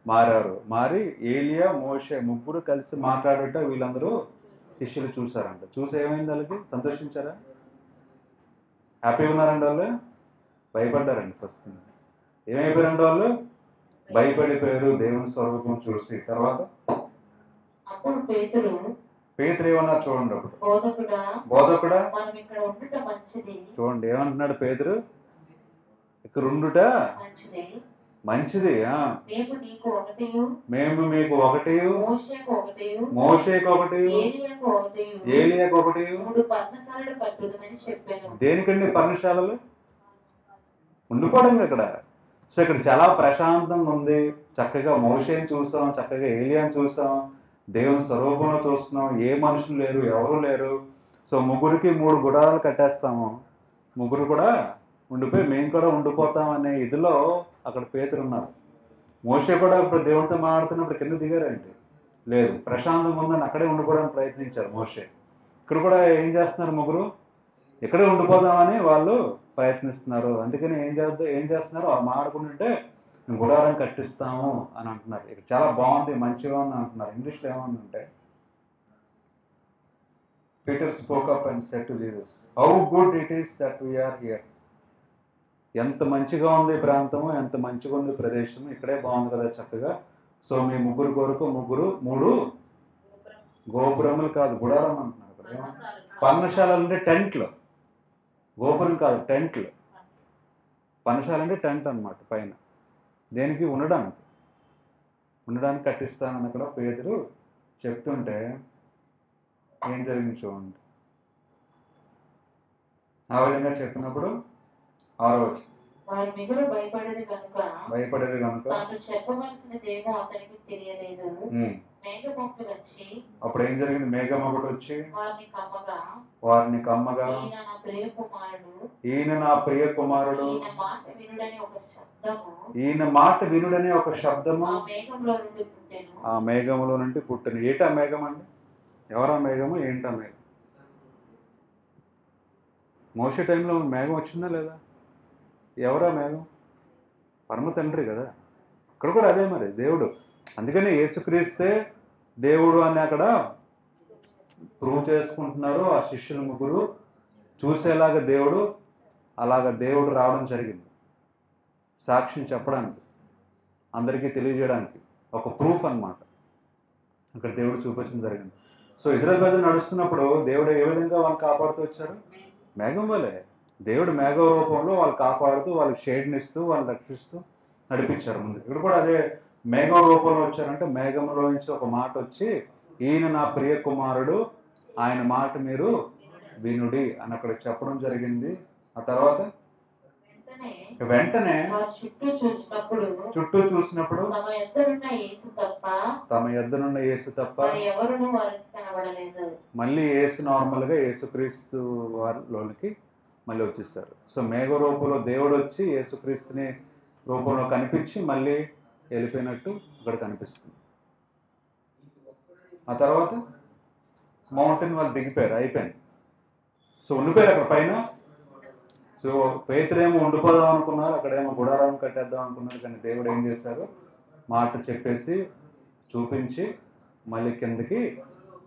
మారారు. మారి ఏలియా మోషే ముగ్గురు కలిసి మాట్లాడట వీళ్ళందరూ శిష్యులు చూసారంట. చూసి ఏమైంది? వాళ్ళకి సంతోషించారా? హ్యాపీగా ఉన్నారండి వాళ్ళు? భయపడ్డారండి. ఫస్ట్ ఏమైపోయారండి వాళ్ళు? భయపడిపోయారు దేవుని స్వరూపం చూసి. తర్వాత పేతురు ఏమన్నారు చూడండి. అప్పుడు బోధకుడా చూడండి ఏమంటున్నాడు పేతురు? ఇక్కడ ఉండుట మంచిది. మేము మీకు ఒకటి, మోషేకు ఒకటి, ఏలియాకు ఒకటి. దేనికండి పర్ణశాలలు? ఉండిపోవడం ఇక్కడ. సో ఇక్కడ చాలా ప్రశాంతంగా ఉంది. చక్కగా మోషేని చూసాం, చక్కగా ఏలియాని చూసాం, దేవుని స్వరూపంలో చూస్తున్నాం. ఏ మనుషులు లేరు, ఎవరు లేరు. సో ముగ్గురికి 3 గుడారాలు కట్టేస్తాము, ముగ్గురు కూడా ఉండిపోయి మేము కూడా ఉండిపోతాం అనే ఇదిలో అక్కడ పేతురు ఉన్నారు. మోషే కూడా ఇప్పుడు దేవునితో మాట్లాడుతున్నప్పుడు కింద దిగారండి, లేదు ప్రశాంతంగా ఉందని అక్కడే ఉండిపోవడానికి ప్రయత్నించారు మోషే. ఇక్కడ కూడా ఏం చేస్తున్నారు, ముగ్గురు ఇక్కడే ఉండిపోదామని వాళ్ళు ప్రయత్నిస్తున్నారు. అందుకని ఏం చేస్తున్నారు, మాట్లాడుకుంటుంటే గుడారం కట్టిస్తాము అని అంటున్నారు. ఇక్కడ చాలా బాగుంది, మంచిగా ఉంది అంటున్నారు. ఇంగ్లీష్లో ఏమన్నంటే Peter spoke up and said to Jesus, how good it is that we are here. ఎంత మంచిగా ఉంది ప్రాంతము, ఎంత మంచిగా ఉంది ప్రదేశము, ఇక్కడే బాగుంది కదా చక్కగా. సో మీ ముగ్గురు కొరకు 3 గోపురములు కాదు గుడారం అంటున్నారు. పర్ణశాలలు అంటే టెంట్లు, గోపురం కాదు టెంట్లు. పర్ణశాల అంటే టెంట్ అనమాట, పైన దేనికి ఉండడానికి కట్టిస్తానని అక్కడ పేతురు చెప్తుంటే ఏం జరిగింది చూడండి. ఆ విధంగా చెప్పినప్పుడు 6వ వచనం, వారు మిగులు భయపడేది కనుక తాను చెప్పవలసినదేమో అతనికి తెలియలేదు. మేఘమొకటి వచ్చి, అప్పుడు ఏం జరిగింది, మేఘం ఒకటి వచ్చి వారిని కమ్మగా ఈయన నా ప్రియ కుమారుడు, ఈయన మాట వినుడనే ఒక శబ్దము ఆ మేఘములో నుండి పుట్టెను. ఏటా మేఘం అండి, ఎవరా మేఘము, ఏంటా మేఘం? మోసే టైంలో మేఘం వచ్చిందా లేదా? ఎవరా మేఘం? పరమ తండ్రి కదా. ఇక్కడ కూడా అదే మరి దేవుడు. అందుకని యేసుక్రీస్తే దేవుడు అని అక్కడ ప్రూవ్ చేసుకుంటున్నారు. ఆ శిష్యులు ముగ్గురు చూసేలాగా దేవుడు రావడం జరిగింది, సాక్ష్యం చెప్పడానికి, అందరికీ తెలియజేయడానికి ఒక ప్రూఫ్ అన్నమాట. అక్కడ దేవుడు చూపించడం జరిగింది. సో ఇజ్రాయెల్ ప్రజలు నడుస్తున్నప్పుడు దేవుడు ఏ విధంగా వాళ్ళని కాపాడుతూ వచ్చారు, మేఘం వలె. దేవుడు మేఘ రూపంలో వాళ్ళు కాపాడుతూ, వాళ్ళకి షేడ్ని ఇస్తూ, వాళ్ళని రక్షిస్తూ నడిపించారు ముందు. ఇక్కడ కూడా అదే మేఘం రూపంలో వచ్చారంటే మేఘంలో నుంచి ఒక మాట వచ్చి, ఈయన నా ప్రియ కుమారుడు, ఆయన మాట మీరు వినుడి అని అక్కడ చెప్పడం జరిగింది. ఆ తర్వాత వెంటనే చుట్టూ చూసినప్పుడు తమ యొద్దనున్న యేసు తప్ప మళ్ళీ యేసు నార్మల్గా యేసుక్రీస్తు వారిలోనికి మళ్ళీ వచ్చేస్తారు. సో మేఘ రూపంలో దేవుడు వచ్చి యేసుక్రీస్తుని రూపంలో కనిపించి మళ్ళీ వెళ్ళిపోయినట్టు ఇక్కడ కనిపిస్తుంది. ఆ తర్వాత మౌంటైన్ వాళ్ళు దిగిపోయారు, అయిపోయింది. సో ఉండిపోయారు అక్కడ పైన. సో పేతురేమో ఉండిపోదాం అనుకున్నారు, అక్కడేమో గుడారం కట్టేద్దాం అనుకున్నారు. కానీ దేవుడు ఏం చేశారు, మాట చెప్పేసి చూపించి మళ్ళీ కిందకి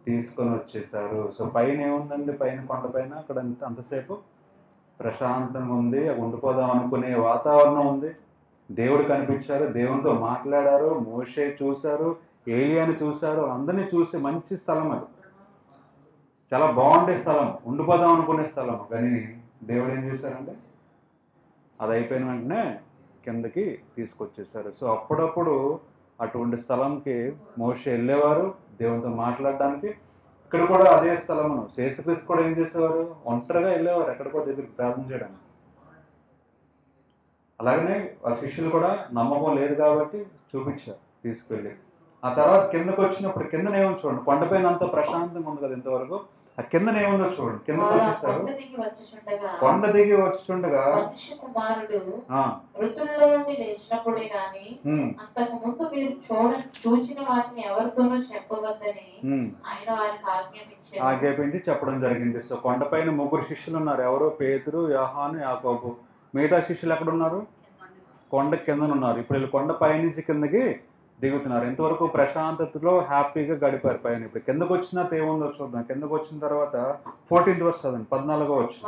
తీసుకొని వచ్చేసారు. సో పైన ఏముందండి, పైన కొండపైన అక్కడ అంతసేపు ప్రశాంతంగా ఉంది, ఉండిపోదాం అనుకునే వాతావరణం ఉంది. దేవుడు కనిపించారు, దేవునితో మాట్లాడారు, మోషే చూశారు, ఏలియాని చూశారు, అందరినీ చూసి మంచి స్థలం అది, చాలా బాగుండే స్థలం, ఉండిపోదాం అనుకునే స్థలం. కానీ దేవుడు ఏం చేశారంటే అది అయిపోయిన వెంటనే కిందకి తీసుకొచ్చేసారు. సో అప్పుడప్పుడు అటువంటి స్థలంకి మోషే వెళ్ళేవారు దేవునితో మాట్లాడడానికి. ఇక్కడ కూడా అదే స్థలమును యేసుక్రీస్తు కూడా ఏం చేసేవారు, ఒంటరిగా వెళ్ళేవారు ఎక్కడికో దగ్గరికి ప్రార్థన చేయడానికి. అలాగనే ఆ శిష్యులు కూడా నమ్మకం లేదు కాబట్టి చూపించారు తీసుకెళ్ళి. ఆ తర్వాత కిందకు వచ్చినప్పుడు కిందనేమో చూడండి, కొండపైన అంత ప్రశాంతంగా ఉంది కదా ఇంతవరకు. ఆ కిందనేముందో చూడండి, కిందకు వచ్చేసారు. కొండ దిగి వచ్చుండగా కుమారుడు మృతుల్లో నుండి లేచినప్పుడే గాని అంతకు ముందు మీరు చూచిన వాటిని ఎవరితోనూ చెప్పవద్దని ఆయన వారికి ఆజ్ఞాపించి చెప్పడం జరిగింది. సో కొండపైన 3 శిష్యులు ఉన్నారు. ఎవరు, పేతురు, యోహాను, యాకోబు. మిగతా శిష్యులు ఎక్కడున్నారు, కొండ కిందన ఉన్నారు. ఇప్పుడు వీళ్ళు కొండ పైనుంచి కిందకి దిగుతున్నారు. ఇంతవరకు ప్రశాంతతలో హ్యాపీగా గడిపారు పైన. ఇప్పుడు కిందకు వచ్చినా ఏముందో చూద్దాం. కిందకు వచ్చిన తర్వాత 14th verse చదవండి, 14వ వచనం.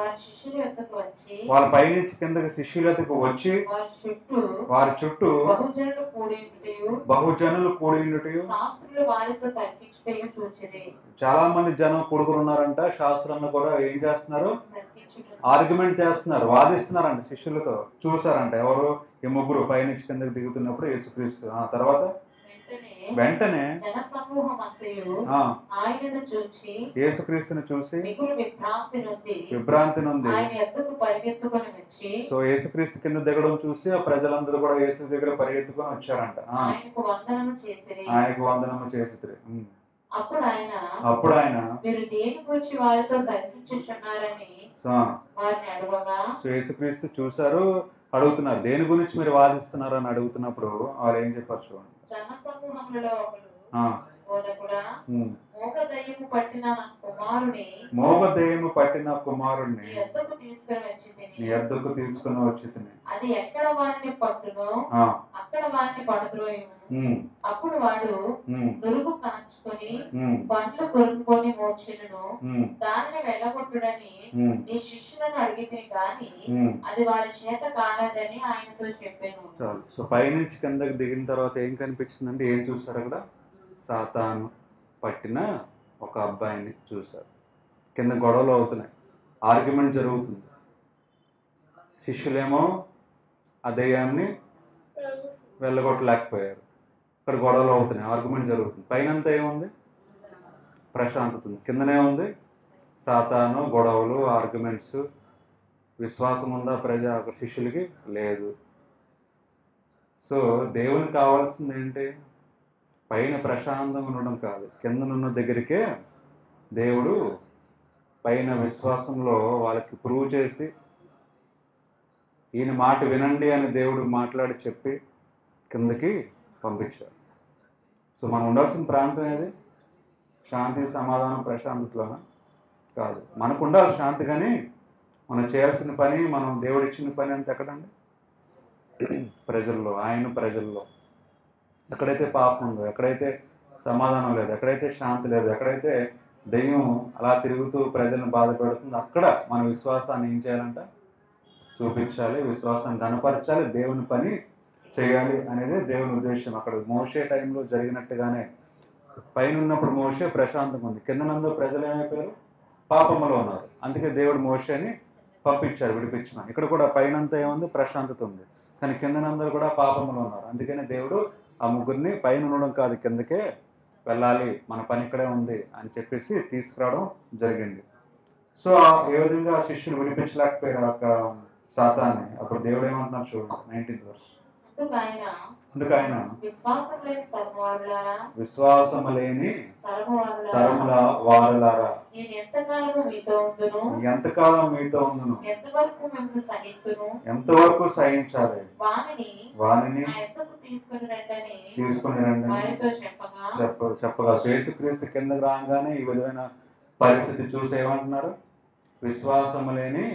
వాళ్ళ పైనుంచి కిందకి శిష్యుల వద్దకు వచ్చి వారి చుట్టూ బహుజనులు కూడి చాలా మంది జనం కూడుకున్నారంట. శాస్త్రాలను కూడా ఏం చేస్తున్నారు, ఆర్గ్యుమెంట్ చేస్తున్నారు, వాదిస్తున్నారంట శిష్యులతో. చూసారంట ఎవరు, ఈ 3 పైనుంచి కిందకి దిగుతున్నప్పుడు యేసుక్రీస్తు. ఆ తర్వాత వెంటనే జన సమూహం అంతయు ఆ, ఆయనను చూచి యేసుక్రీస్తుని చూసి మిగులు విభ్రాంతి నుండి ఆయన యొద్దకు పరిగెత్తుకొని వచ్చి సో యేసుక్రీస్తు కింద దిగడం చూసి ఆ ప్రజలందరూ కూడా యేసు దగ్గర పరిగెత్తుకొని వచ్చారంట. ఆయనకు వందనము చేసిరి. ఆయనకు వందనము చేసిరి. అప్పుడు ఆయన మీరు దేని గురించి వారితో తర్కించుచున్నారని వారిని అడగగా, సో యేసుక్రీస్తు చూశారు, అడుగుతున్నారు దేని గురించి మీరు వాదిస్తున్నారు అని అడుగుతున్నప్పుడు వారు ఏం చెప్పారు చూడండి. జన సమూహంలో ఒకడు బోధకుడా, మోగ దయ్యము పట్టిన కుమారుణ్ణి నీ యొద్దకు తీసుకొని వచ్చి తిని అది ఎక్కడ వారిని పట్టునో అక్కడ వారిని పడద్రోయుము. అప్పుడు వాడు నురుగు కాంచుకొని పండ్లు కొరుకుకొని మోచెను. దానిని వెళ్ళగొట్టుడని నీ శిష్యులను అడిగితే గాని అది వారి చేత కానదని ఆయనతో చెప్పాను. చాలు. సో పైనుంచి కిందకి దిగిన తర్వాత ఏం కనిపించిందంటే, ఏం చూస్తారు అక్కడ? సాతాను పట్టిన ఒక అబ్బాయిని చూశారు. కింద గొడవలు అవుతున్నాయి, ఆర్గ్యుమెంట్ జరుగుతుంది. శిష్యులేమో ఆ దయ్యాన్ని వెళ్ళగొట్టలేకపోయారు. ఇక్కడ గొడవలు అవుతున్నాయి, ఆర్గ్యుమెంట్ జరుగుతుంది. పైనంతా ఏముంది? ప్రశాంతత ఉంది. కిందనే ఉంది సాతాను, గొడవలు, ఆర్గ్యుమెంట్స్. విశ్వాసం ఉందా శిష్యులకి? లేదు. సో దేవునికి కావాల్సింది ఏంటి? పైన ప్రశాంతంగా ఉండడం కాదు, కిందనున్న దగ్గరికే దేవుడు పైన విశ్వాసంలో వాళ్ళకి ప్రూవ్ చేసి, ఈయన మాట వినండి అని దేవుడు మాట్లాడి చెప్పి కిందకి పంపించారు. సో మనం ఉండాల్సిన ప్రాంతం ఏది? శాంతి, సమాధానం, ప్రశాంతతలోనా? కాదు. మనకు ఉండాలి శాంతి, కానీ మనం చేయాల్సిన పని, మనం దేవుడిచ్చిన పని అంత ఎక్కడండి? ప్రజల్లో, ఆయన ప్రజల్లో. ఎక్కడైతే పాపం ఉందో, ఎక్కడైతే సమాధానం లేదు, ఎక్కడైతే శాంతి లేదు, ఎక్కడైతే దెయ్యం అలా తిరుగుతూ ప్రజలను బాధ పెడుతుందో అక్కడ మన విశ్వాసాన్ని ఏం చేయాలంట? చూపించాలి, విశ్వాసాన్ని కనపరచాలి, దేవుని పని చేయాలి అనేది దేవుని ఉద్దేశం. అక్కడ మోషే టైంలో జరిగినట్టుగానే పైన ఉన్నప్పుడు మోషే ప్రశాంతంగా ఉంది, కిందనందు ప్రజలు ఏమైపోయారు? పాపంలో ఉన్నారు. అందుకే దేవుడు మోషేని పంపించారు, విడిపించిన. ఇక్కడ కూడా పైనంతా ఏముంది? ప్రశాంతత ఉంది, కానీ కిందనందరూ కూడా పాపంలో ఉన్నారు. అందుకనే దేవుడు ఆ ముగ్గురిని పైన ఉండడం కాదు, కిందకే వెళ్ళాలి, మన పని ఇక్కడే ఉంది అని చెప్పేసి తీసుకురావడం జరిగింది. సో ఏ విధంగా శిష్యులు విడిపించలేకపోయారు ఆ సాతాన్ని. అప్పుడు దేవుడు ఏమంటున్నారు చూడండి, 19th verse. అందుకు ఆయన విశ్వాసం లేని తరముల వారలారా, ఎంతకాలం మీతో ఉందును, ఎంతవరకు సహించాలి, వానిని తీసుకుని రండి చెప్పగా. యేసుక్రీస్తు కిందకు రాగానే ఈ విధమైన పరిస్థితి చూసి ఏమంటున్నారు? విశ్వాసం లేని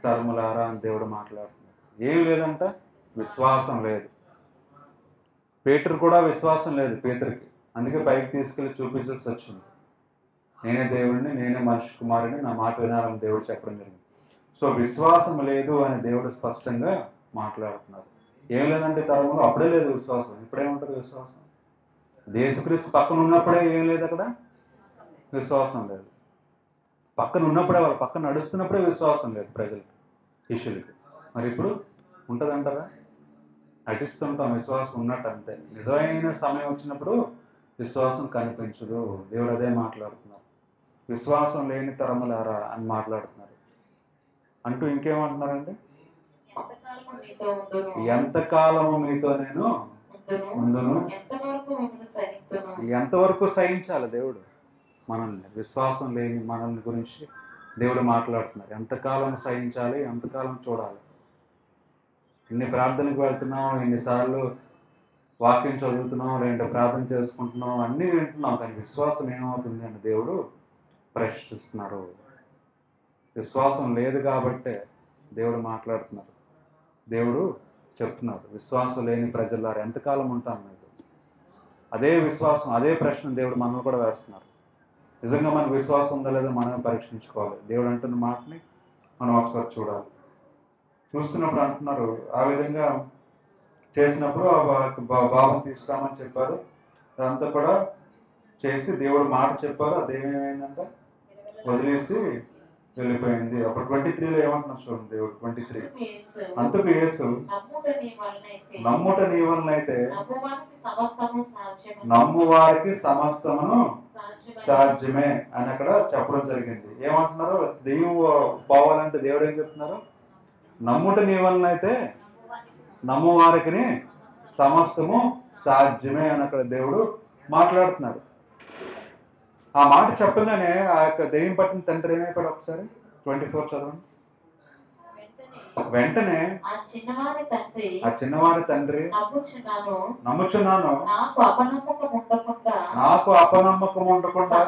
తరములారా అని దేవుడు మాట్లాడుతున్నారు. ఏం లేదంట? విశ్వాసం లేదు. పేతురు కూడా విశ్వాసం లేదు పేతురుకి, అందుకే పైకి తీసుకెళ్ళి చూపించాల్సి వచ్చింది. నేనే దేవుడిని, నేనే మనిషి కుమారుని, నా మాట వినాలని దేవుడు చెప్పడం జరిగింది. సో విశ్వాసం లేదు అని దేవుడు స్పష్టంగా మాట్లాడుతున్నారు. ఏం లేదంటే తరంలో అప్పుడే లేదు విశ్వాసం. ఇప్పుడేముంటుంది విశ్వాసం? యేసుక్రీస్తు పక్కన ఉన్నప్పుడే ఏం లేదు, అక్కడ విశ్వాసం లేదు. పక్కన ఉన్నప్పుడే, వాళ్ళు పక్కన నడుస్తున్నప్పుడే విశ్వాసం లేదు ప్రజలకి, శిష్యులకి. మరి ఇప్పుడు ఉంటుందంటారా? నటిస్తుంటాం విశ్వాసం ఉన్నట్టు, అంతే. నిజమైన సమయం వచ్చినప్పుడు విశ్వాసం కనిపించదు. దేవుడు అదే మాట్లాడుతున్నారు. విశ్వాసం లేని తరములారా అని మాట్లాడుతున్నారు. అంటూ ఇంకేమంటున్నారండి? ఎంతకాలము మీతో నేను ఉందును. ఎంతవరకు సహించాలి దేవుడు మనల్ని? విశ్వాసం లేని మనల్ని గురించి దేవుడు మాట్లాడుతున్నారు. ఎంతకాలం సహించాలి, ఎంతకాలం చూడాలి. ఇన్ని ప్రార్థనకు వెళ్తున్నాం, ఎన్నిసార్లు వాక్యం చదువుతున్నాం, లేదంటే ప్రార్థన చేసుకుంటున్నాం, అన్నీ వింటున్నాం, కానీ విశ్వాసం ఏమవుతుంది అని దేవుడు ప్రశ్నిస్తున్నారు. విశ్వాసం లేదు కాబట్టే దేవుడు మాట్లాడుతున్నారు. దేవుడు చెప్తున్నారు, విశ్వాసం లేని ప్రజలారా ఎంతకాలం ఉంటాను మీకు? అదే విశ్వాసం, అదే ప్రశ్న దేవుడు మనల్ని కూడా వేస్తున్నారు. నిజంగా మనకు విశ్వాసం ఉందా లేదా మనం పరీక్షించుకోవాలి. దేవుడు అంటున్న మాటని మనం ఒకసారి చూడాలి. చూస్తున్నప్పుడు అంటున్నారు, ఆ విధంగా చేసినప్పుడు బాబుని తీసుకురామని చెప్పారు. అదంతా కూడా చేసి దేవుడు మాట చెప్పారు. అదేమేమైందంటే వదిలేసి వెళ్ళిపోయింది. అప్పుడు 23లో ఏమంటున్నారు చూడండి దేవుడు 23. అందుకు యేసు, అందుకు యేసు నమ్ముట నీ వలనైతే నమ్ముట నీ వలనైతే నమ్మువానికి సమస్తము సాధ్యమని నమ్మువారికి సమస్తమును సాధ్యమని సాధ్యమే అని అక్కడ చెప్పడం జరిగింది. ఏమంటున్నారు? దెయ్యం పోవాలంటే దేవుడు ఏం చెప్తున్నారు? నమ్ముట నీ వలనైతే నమ్మువారికి సమస్తము సాధ్యమే అని అక్కడ దేవుడు మాట్లాడుతున్నారు. ఆ మాట చెప్పగానే ఆ యొక్క దెయ్యం పట్టిన తండ్రి ఏమైపోయాడు? ఒకసారి 24 చదవండి. వెంటనే ఆ చిన్నవారి తండ్రి నమ్ముచున్నాను నాకు అపనమ్మకం ఉండకుండా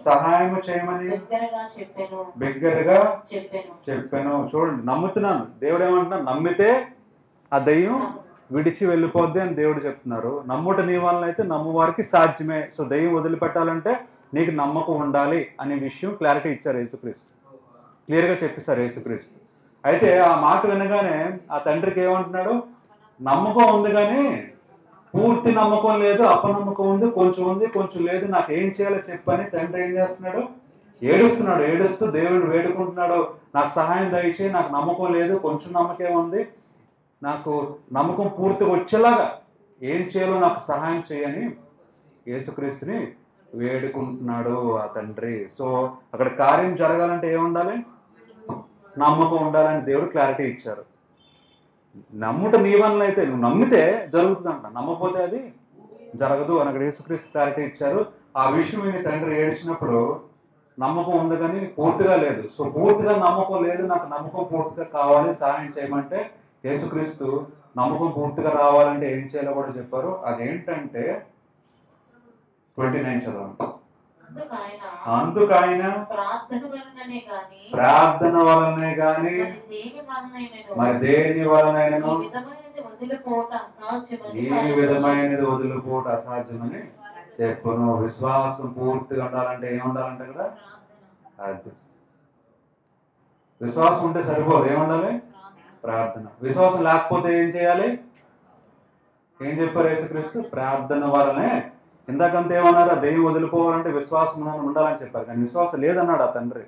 సహాయము చేయమని బిగ్గరగా చెప్పాను. చూడండి, నమ్ముతున్నాను. దేవుడు ఏమంటున్నా? నమ్మితే ఆ దెయ్యం విడిచి వెళ్ళిపోద్ది అని దేవుడు చెప్తున్నారు. నమ్ముట నీ వలన అయితే నమ్మువారికి సాధ్యమే. సో దెయ్యం వదిలిపెట్టాలంటే నీకు నమ్మకం ఉండాలి అనే విషయం క్లారిటీ ఇచ్చారు యేసుక్రీస్తు. క్లియర్గా చెప్పేశారు యేసుక్రీస్తు. అయితే ఆ మాట వినగానే ఆ తండ్రికి ఏమంటున్నాడు? నమ్మకం ఉంది కానీ పూర్తి నమ్మకం లేదు, అపనమ్మకం ఉంది, కొంచెం లేదు, నాకు ఏం చేయాలో చెప్పని తండ్రి ఏం చేస్తున్నాడు? ఏడుస్తున్నాడు. ఏడుస్తూ దేవుడిని వేడుకుంటున్నాడు, నాకు సహాయం దయచేయి, నాకు నమ్మకం లేదు, కొంచెం నమ్మకం ఉంది, నాకు నమ్మకం పూర్తిగా వచ్చేలాగా ఏం చేయాలో నాకు సహాయం చేయని యేసుక్రీస్తుని వేడుకుంటున్నాడు ఆ తండ్రి. సో అక్కడ కార్యం జరగాలంటే ఏముండాలి? నమ్మకం ఉండాలని దేవుడు క్లారిటీ ఇచ్చారు. నమ్ముట నీ వలన అయితే, నువ్వు నమ్మితే జరుగుతుందంట, నమ్మకపోతే అది జరగదు అని అక్కడ యేసుక్రీస్తు క్లారిటీ ఇచ్చారు. ఆ విషయం విని తండ్రి ఏడ్చినప్పుడు నమ్మకం ఉంది కానీ పూర్తిగా లేదు. సో పూర్తిగా నమ్మకం లేదు, నాకు నమ్మకం పూర్తిగా కావాలి, సహాయం చేయమంటే యేసుక్రీస్తు నమ్మకం పూర్తిగా రావాలంటే ఏం చేయాలో కూడా చెప్పారు. అదేంటంటే 29 చదవండి. అందుకైన ప్రార్థన వలనే గాని మరి దేని వలనైనను ఈ విధమైనది వదిలిపోట అసాధ్యమని చెప్పును. విశ్వాసం పూర్తిగా ఉండాలంటే ఏం ఉండాలంటే కదా, అది విశ్వాసం ఉంటే సరిపోదు. ఏముండాలి? ప్రార్థన. విశ్వాసం లేకపోతే ఏం చేయాలి? ఏం చెప్పారు యేసుక్రీస్తు? ప్రార్థన వలనే. ఇందాకంతా ఏమన్నారు? దెయ్యం వదిలిపోవాలంటే విశ్వాసం ఉండాలని చెప్పారు, కానీ విశ్వాసం లేదన్నాడు ఆ తండ్రి.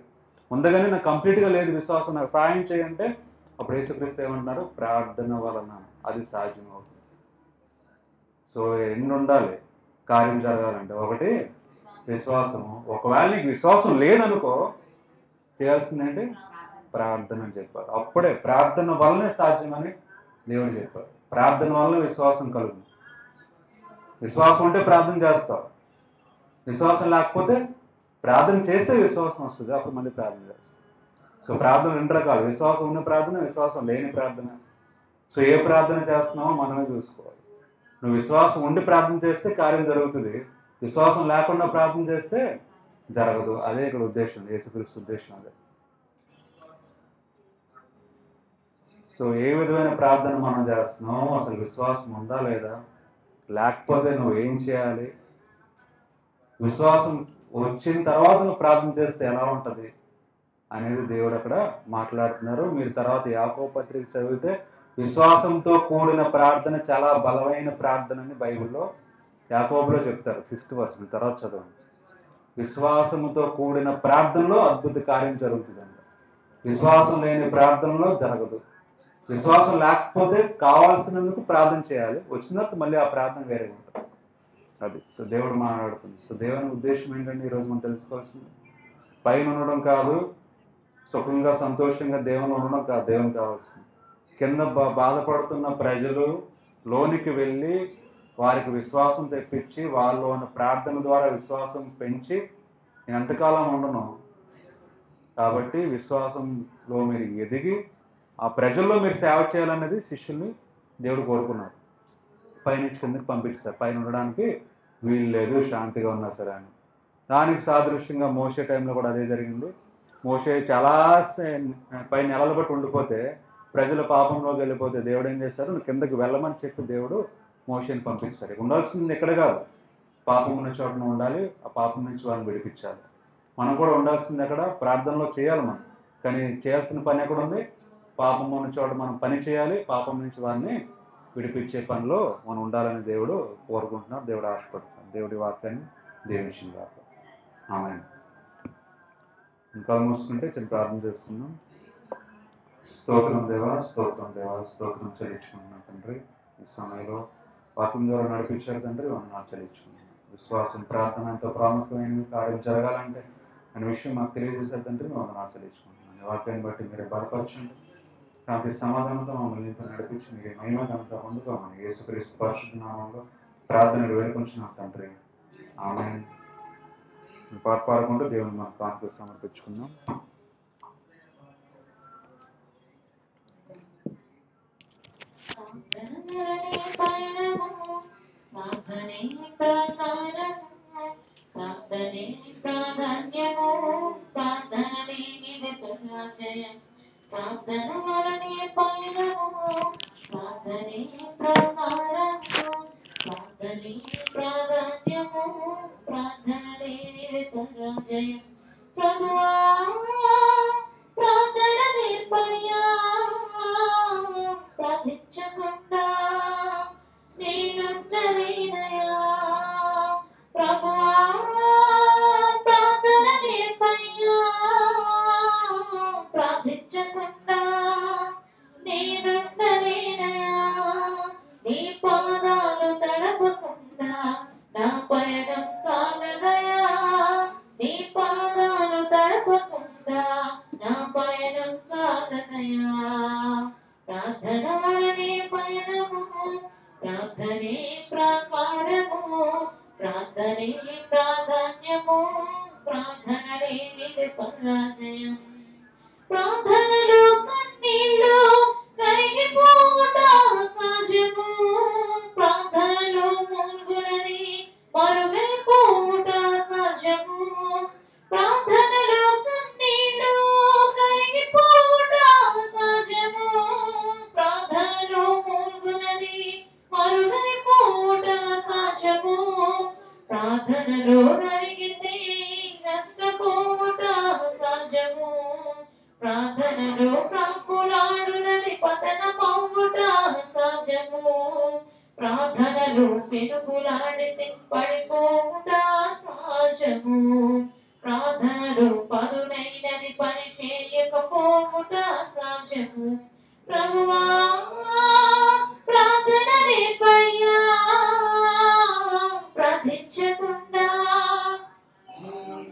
ముందుగానే నాకు కంప్లీట్గా లేదు విశ్వాసం, నాకు సహాయం చేయంటే అప్పుడు యేసుక్రీస్తు ఏమంటున్నారు? ప్రార్థన వలన అది సాధ్యం అవుతుంది. సో ఎన్ని ఉండాలి కార్యం జరగాలంటే? ఒకటి విశ్వాసము. ఒకవేళ నీకు విశ్వాసం లేదనుకో, చేయాల్సిందేంటి? ప్రార్థన అని చెప్పారు. అప్పుడే ప్రార్థన వల్లనే సాధ్యమని దేవుడు చెప్పారు. ప్రార్థన వల్ల విశ్వాసం కలుగుతుంది. విశ్వాసం ఉంటే ప్రార్థన చేస్తావు, విశ్వాసం లేకపోతే ప్రార్థన చేస్తే విశ్వాసం వస్తుంది, అప్పుడు మళ్ళీ ప్రార్థన చేస్తావు. సో ప్రార్థన 2 రకాలు: విశ్వాసం ఉన్న ప్రార్థన, విశ్వాసం లేని ప్రార్థన. సో ఏ ప్రార్థన చేస్తున్నావో మనమే చూసుకోవాలి. నువ్వు విశ్వాసం ఉండి ప్రార్థన చేస్తే కార్యం జరుగుతుంది, విశ్వాసం లేకుండా ప్రార్థన చేస్తే జరగదు. అదే ఇక్కడ ఉద్దేశం, యేసుక్రీస్తు ఉద్దేశం అదే. సో ఏ విధమైన ప్రార్థన మనం చేస్తున్నాం, అసలు విశ్వాసం ఉందా లేదా, లేకపోతే నువ్వు ఏం చేయాలి, విశ్వాసం వచ్చిన తర్వాత నువ్వు ప్రార్థన చేస్తే ఎలా ఉంటుంది అనేది దేవుడు అక్కడ మాట్లాడుతున్నారు. మీరు తర్వాత యాకోబు పత్రిక చదివితే విశ్వాసంతో కూడిన ప్రార్థన చాలా బలమైన ప్రార్థన అని బైబిల్లో యాకోబులో చెప్తారు. 5th verse మీరు తర్వాత చదవండి. విశ్వాసంతో కూడిన ప్రార్థనలో అద్భుత కార్యం జరుగుతుందంట. విశ్వాసం లేని ప్రార్థనలో జరగదు. విశ్వాసం లేకపోతే కావాల్సినందుకు ప్రార్థన చేయాలి, వచ్చిన తర్వాత మళ్ళీ ఆ ప్రార్థన వేరే ఉంటుంది. అది సో దేవుడు మాట్లాడుతుంది. సో దేవుని ఉద్దేశం ఏంటంటే ఈరోజు మనం తెలుసుకోవాల్సింది, పైన ఉండడం కాదు, సుఖంగా సంతోషంగా దేవుని ఉండడం కాదు దేవుని కావాల్సింది. కింద బాధపడుతున్న ప్రజలు లోనికి వెళ్ళి వారికి విశ్వాసం తెప్పించి వాళ్ళు ఉన్న ప్రార్థన ద్వారా విశ్వాసం పెంచి నేను ఎంతకాలం ఉండను. కాబట్టి విశ్వాసంలో మీరు ఎదిగి ఆ ప్రజల్లో మీరు సేవ చేయాలనేది శిష్యుల్ని దేవుడు కోరుకున్నాడు. పైనుంచి కిందకి పంపిస్తారు, పైన ఉండడానికి వీలు లేదు, శాంతిగా ఉన్నా సరే అని. దానికి సాదృశ్యంగా మోషే టైంలో కూడా అదే జరిగింది. మోషే చాలా పై నెలలు బట్టి ఉండిపోతే ప్రజల పాపంలోకి వెళ్ళిపోతే దేవుడు ఏం చేశారు? నువ్వు కిందకి వెళ్ళమని చెప్పి దేవుడు మోషేని పంపిస్తారు. ఉండాల్సింది ఎక్కడ కాదు, పాపం ఉన్న చోటన ఉండాలి, ఆ పాపం నుంచి వాళ్ళని విడిపించాలి. మనం కూడా ఉండాల్సింది ఎక్కడ? ప్రార్థనలో చేయాలి మనం. కానీ చేయాల్సిన పని ఎక్కడ ఉంది? పాపం ఉన్న చోట మనం పని చేయాలి, పాపం నుంచి వారిని విడిపించే పనిలో మనం ఉండాలని దేవుడు కోరుకుంటున్నాడు, దేవుడు ఆశపడుతున్నాడు. దేవుడి వాక్యాన్ని దీవించింది. ఆమేన్. ఇంకా మూసుకుంటే చిన్న ప్రార్థన చేసుకుందాం. స్తోత్రం దేవా, స్తోత్రం దేవా, స్తోత్రం చెల్లించుకుంటున్నాం తండ్రి. ఈ సమయంలో వాక్యం ద్వారా నడిపించారు తండ్రి, వందనాలు చెల్లించుకుంటున్నాం. విశ్వాసం, ప్రార్థన ఎంతో ప్రాముఖ్యమైన కార్యం జరగాలంటే అనే విషయం మాకు తెలియజేశారు తండ్రి, వందనాలు చెల్లించుకుంటున్నాం. ఈ వాక్యాన్ని బట్టి మీరే బలపరచండి, కాంతి సమాధానంతో మమ్మల్ని నడిపించి మీరే మహిమగంతా పొందుకోమని యేసుక్రీస్తు పరిశుద్ధ నామంలో ప్రార్థనలు వేడుకుంటున్నాం తండ్రి. ఆమేన్. పాట పాడుకుంటూ దేవుని మన కాంతికి సమర్పించుకుందాం. ప్రార్థించకుండా నేనుండలేనయా ప్రభువా, ప్రార్థన నేర్పయ్యా. ప్రార్థించకుండా నేనుండలేనయా, నీ పాదాలు తడపకుండా నా పయనం సాగదయా. నీ పాదాలు తడపకుండా నా పయనం సాగదయా. ప్రార్థన వలనే పయనము, ప్రార్థనే ప్రాకారము, ప్రార్థనే ప్రాధాన్యము, ప్రార్థన లేనిది పరాజయం. ప్రార్థనలో కన్నీళ్ళు కరిగిపోవుట సహజము, ప్రార్థనలో మూల్గునది మరుగైపోవుట సహజము. ప్రార్థనలో కన్నీళ్ళు కరిగిపోవుట సహజము, ప్రార్థనలో మూల్గునది మరుగైపోవుట సహజము. ప్రార్థనలో నలిగితే నష్టపోవుట సహజము, ప్రార్థనలో ప్రాకులాడునది పతనమవుట సహజము. ప్రార్థనలో పెనుగులాడితే పడిపోవుట సహజము, ప్రార్థనలో పదునైనది పని చేయకపోవుట సహజము. ప్రభువా, ప్రార్థన నేర్పయ్యా. ప్రార్థించకుండా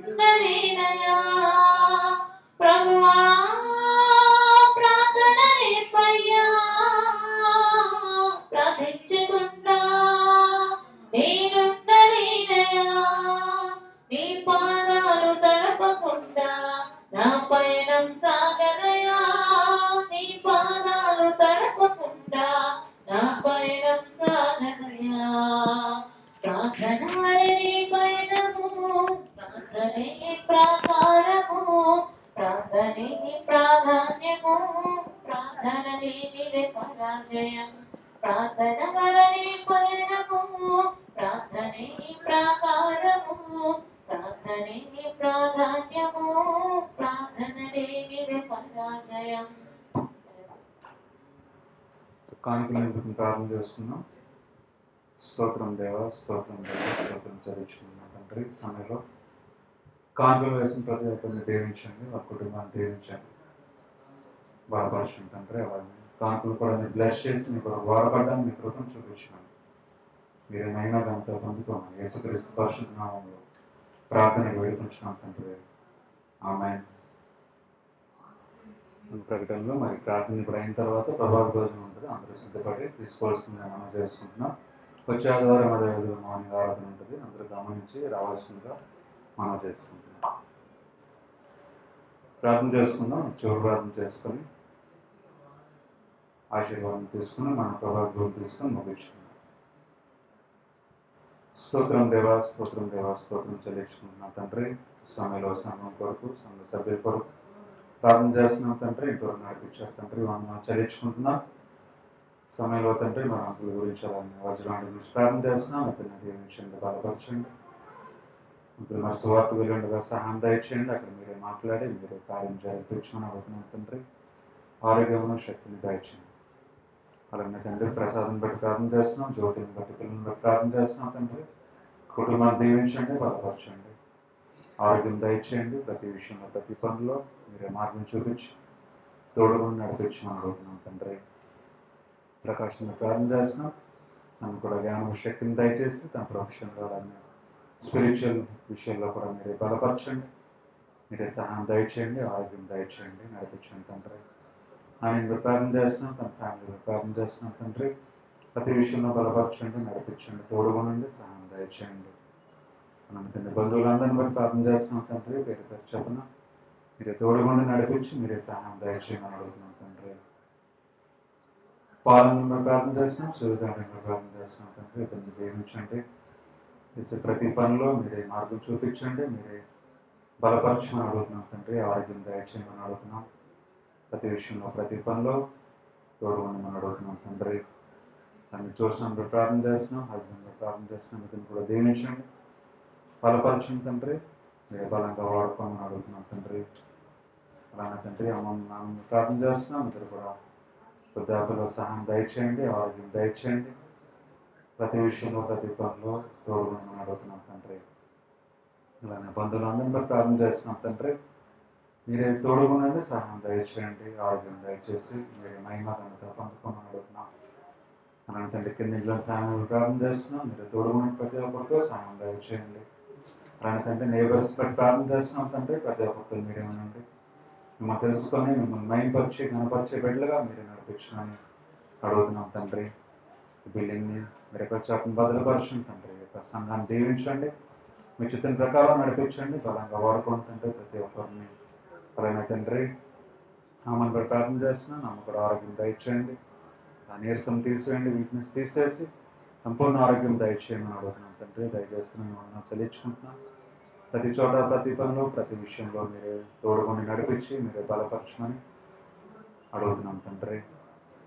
ఉండలేనయా ప్రభువా, ప్రార్థన నేర్పయ్యా. ప్రార్థించకుండా నేనుండలేనయా, నీ పాదాలు తడపకుండా నా పయనం సాగదయా. నీ పాదాలు తడపకుండా నా పయనం సాగదయా. ప్రార్థన వలనే పయనము, ప్రార్థనే ప్రాకారము, ప్రార్థనే ప్రాధాన్యము, ప్రార్థన లేనిదే పరాజయం. ప్రార్థన వలనే పయనము, ప్రార్థనే ప్రాకారము, ప్రార్థనే ప్రాధాన్యము, ప్రార్థన లేనిదే పరాజయం. కానుకలను ప్రార్థన చేసుకున్నాం. స్తోత్రం దేవా, స్తోత్రం దేవా, స్తోత్రం చదువుకున్నాం తండ్రి. సమయంలో కానుకలు వేసిన ప్రతి ఒక్కరిని దీవించండి, వారి కుటుంబాన్ని దీవించండి, బలపరచండి తండ్రి. వాళ్ళని కానుకలు కూడా మీరు బ్లెస్ చేసి మీకు వాడపడ్డానికి మీ కృపను చూపించినాను. మీరు నైనా దాంతో పొందుకోమని యేసుక్రీస్తు పరిశుద్ధ నామంలో ప్రార్థన వేడుకుంటున్నాం తండ్రి. ఆమేన్. ప్రకటనలో మరి ప్రార్థన ఇప్పుడు అయిన తర్వాత ప్రభావ భోజనం ఉంటుంది, అందరూ సిద్ధపడి తీసుకోవాల్సిందిగా మనం చేసుకుంటున్నాం. వచ్చే ఆదివారం అదేవిధంగా మార్నింగ్ ఆరాధన ఉంటుంది, అందరూ గమనించి రావాల్సిందిగా మనం చేసుకుంటున్నాం. ప్రార్థన చేసుకుందాం. చివరి ప్రార్థన చేసుకొని ఆశీర్వాదం తీసుకుని మన ప్రభావ భోజనం తీసుకొని ముగించుకుందాం. స్తోత్రం దేవా, స్తోత్రం దేవా, స్తోత్రం చెల్లించుకుంటున్నాం తండ్రి. సమయంలో సంఘం కొరకు, సంఘ సభ్యుల కొరకు ప్రార్థన చేస్తున్నాం తండ్రి. ఇంతవరకు నడిపించారు తండ్రి, మనం చెల్లించుకుంటున్నాం. సమయంలో తండ్రి మన అంకుల గురించి అలాగే వజ్రాంటి గురించి ప్రార్థన చేస్తున్నాం. అతన్ని దీవించండి, బలపరచండి. ఇప్పుడు మరి సువార్త వెళ్ళండిగా సహాయం దయచేయండి. అక్కడ మీరే మాట్లాడి మీరు కార్యం జరిపించమని అడుగుతున్నాం తండ్రి. ఆరోగ్యమును శక్తిని దయచేయండి. అలాగే తండ్రి ప్రసాదం బట్టి ప్రార్థన చేస్తున్నాం, జ్యోతిని బట్టి పిల్లలను బట్టి ప్రార్థన చేస్తున్నాం తండ్రి. కుటుంబాన్ని దీవించండి, బలపరచండి. ఆరోగ్యం దయచేయండి. ప్రతి విషయంలో ప్రతి పనిలో మీరే మార్గం చూపించి తోడుగా నడిపించమని అడుగుతున్నాం తండ్రి. ప్రకాశంగా ప్రారంభం చేస్తున్నాం. తను కూడా జ్ఞానం శక్తిని దయచేసి తన ప్రొఫెషన్లో అలాగే స్పిరిచువల్ విషయంలో కూడా మీరే బలపరచండి. మీరే సహాయం దయచేయండి, ఆరోగ్యం దయచేయండి, నడిపించండి తండ్రి. ఆయన ప్రార్థన చేస్తున్నాం, తన ఫ్యామిలీలో ప్రార్థన చేస్తున్నాం తండ్రి. ప్రతి విషయంలో బలపరచండి, నడిపించండి, తోడుగా నుండి సహాయం దయచేయండి. మనం తండ్రి బంధువులందరినీ బట్టి ప్రార్థన చేస్తున్నాం తండ్రి. పేరు పేరు చెప్పున మీరే తోడుగా నుండి నడిపించి మీరే సహాయం దయచేయమని అడుగుతున్నాం తండ్రి. పాలన ప్రార్థన చేస్తున్నాం, సూర్యకాండంలో ప్రార్థన చేస్తున్నాం తండ్రి. ఇతన్ని దీవించండి. చేసే ప్రతి పనిలో మీరే మార్గం చూపించండి, మీరే బలపరచమని అడుగుతున్నాం తండ్రి. ఆరోగ్యం దయచేయమని అడుగుతున్నాం. ప్రతి విషయంలో ప్రతి పనిలో తోడు ఉండమని అడుగుతున్నాం తండ్రి. దాన్ని చూసినప్పుడు ప్రార్థన చేస్తున్నాం, హస్బెండ్లో ప్రార్థన చేస్తున్నాం. ఇతను కూడా దీవించండి, బలపరచండి తండ్రి. మీరే బలంగా వాడుకోమని అడుగుతున్నాం తండ్రి. అలానే తండ్రి అమ్మని ప్రార్థన చేస్తున్నాం. ఇద్దరు కూడా వృద్ధాప్యలో సహాయం దయచేయండి, ఆరోగ్యం దయచేయండి. ప్రతి విషయంలో ప్రతి పనిలో తోడు ఉండమని అడుగుతున్నాం తండ్రి. అలానే బంధువులందరినీ బట్టి ప్రార్థన చేస్తున్నాం తండ్రి. మీరే తోడుగునండి, సహాయం దయచేయండి, ఆరోగ్యం దయచేసి మీరే మహిమ ఘనత పొందుకోమని అడుగుతున్నాం. అలానే తండ్రి కింద ఇంట్లో ఫ్యామిలీ ప్రార్థన చేస్తున్నాం. మీరే తోడుగుని ప్రతి ఒక్కరితో సహాయం దయచేయండి. అలానే తండ్రి నేబర్స్ బట్టి ప్రార్థన చేస్తున్నాం తండ్రి. ప్రతి ఒక్కరితో మీరే ఉండండి. మిమ్మల్ని తెలుసుకొని మిమ్మల్ని మైంపరిచి గణపరిచే బిడ్డలుగా మీరే నడిపించమని అడుగుతున్నాం తండ్రి. ఈ బిల్డింగ్ని మీరు ఎక్కడ చాటును భద్రపరచండి తండ్రి. యొక్క సంఘాన్ని దీవించండి, మీ చిత్తం ప్రకారం నడిపించండి, బలంగా వాడుకోండి తండ్రి. ప్రతి ఒక్కరిని అలానే తండ్రి ఆమెను బట్టి ప్రార్థన చేస్తున్నాను. ఆమె కూడా ఆరోగ్యం దయచేయండి, ఆ నీరసం తీసేయండి, వీక్నెస్ తీసేసి సంపూర్ణ ఆరోగ్యం దయచేయమని అడుగుతున్నాం తండ్రి. దయచేస్తున్నాను, చెల్లించుకుంటున్నాను. ప్రతి చోట ప్రతి పనిలో ప్రతి విషయంలో మీరే తోడుకొని నడిపించి మీరే బలపరచమని అడుగుతున్నాం తండ్రి.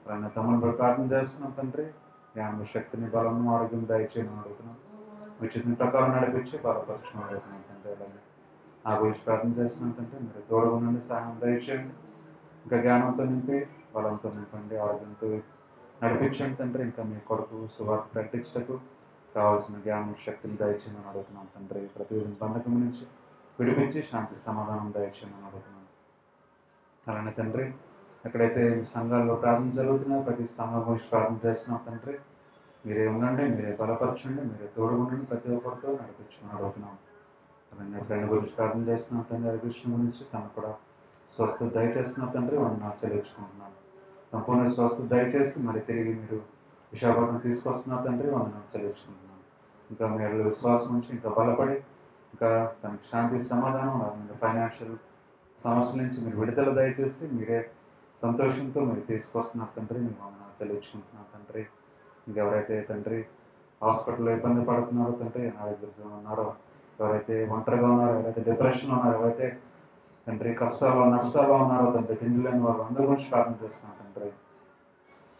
అలానే తమ్ముని బట్టి ప్రార్థన చేస్తున్నాం తండ్రి. జ్ఞాన శక్తిని బలము ఆరోగ్యం దయచేయమని అడుగుతున్నాం. మీ చిత్తం ప్రకారం నడిపించి బలపరచమని అడుగుతున్నాం తండ్రి. అలానే నా గురించి ప్రార్థన చేస్తున్నాం తండ్రి. మీరు తోడుగా నుండి సహాయం దయచేయండి, ఇంకా జ్ఞానంతో నింపి బలంతో నింపండి, ఆరోగ్యంతో నడిపించండి తండ్రి. ఇంకా మీ కొడుకు సువార్త ప్రకటించటకు కావాల్సిన జ్ఞానం శక్తిని దయచేయమని అడుగుతున్నాం తండ్రి. ప్రతి బంధకం నుంచి విడిపించి శాంతి సమాధానం దయచేయమని అడుగుతున్నాం. అలానే తండ్రి ఎక్కడైతే సంఘాల్లో ప్రార్థన జరుగుతున్నాయో ప్రతి సంఘం గురించి ప్రార్థన చేస్తున్నాం తండ్రి. మీరే ఉండండి, మీరే బలపరచండి, మీరే తోడుగుండండి, ప్రతి ఒక్కరితో నడిపించమని అడుగుతున్నాం. అలానే ఫ్రెండ్ గురించి ప్రార్థన చేస్తున్నాం తండ్రి. హరికృష్ణ గురించి తను కూడా స్వస్థత దయచేస్తున్నాం తండ్రి. వందనాలు చెల్లించుకుంటున్నాను. సంపూర్ణ స్వస్థత దయచేసి మరి తిరిగి మీరు విశాఖపట్నం తీసుకొస్తున్నారు తండ్రి. వందనాలు చెల్లించుకుంటున్నాను. ఇంకా మీరు విశ్వాసం నుంచి ఇంకా బలపడి ఇంకా తనకు శాంతి సమాధానం ఫైనాన్షియల్ సమస్యల నుంచి మీరు విడుదల దయచేసి మీరే సంతోషంతో మీరు తీసుకొస్తున్నారు తండ్రి. మేము వందనాలు చెల్లించుకుంటున్నాం తండ్రి. ఇంకెవరైతే తండ్రి హాస్పిటల్లో ఇబ్బంది పడుతున్నారో తండ్రి, అనారోగ్యంగా ఉన్నారో, ఎవరైతే ఒంటరిగా ఉన్నారో, ఎవరైతే డిప్రెషన్లో ఉన్నారో, ఎవరైతే తండ్రి కష్టాల్లో నష్టాల్లో ఉన్నారో తండ్రి, తిండి లేని వాళ్ళు అందరి గురించి ప్రార్థన చేస్తున్నాం తండ్రి.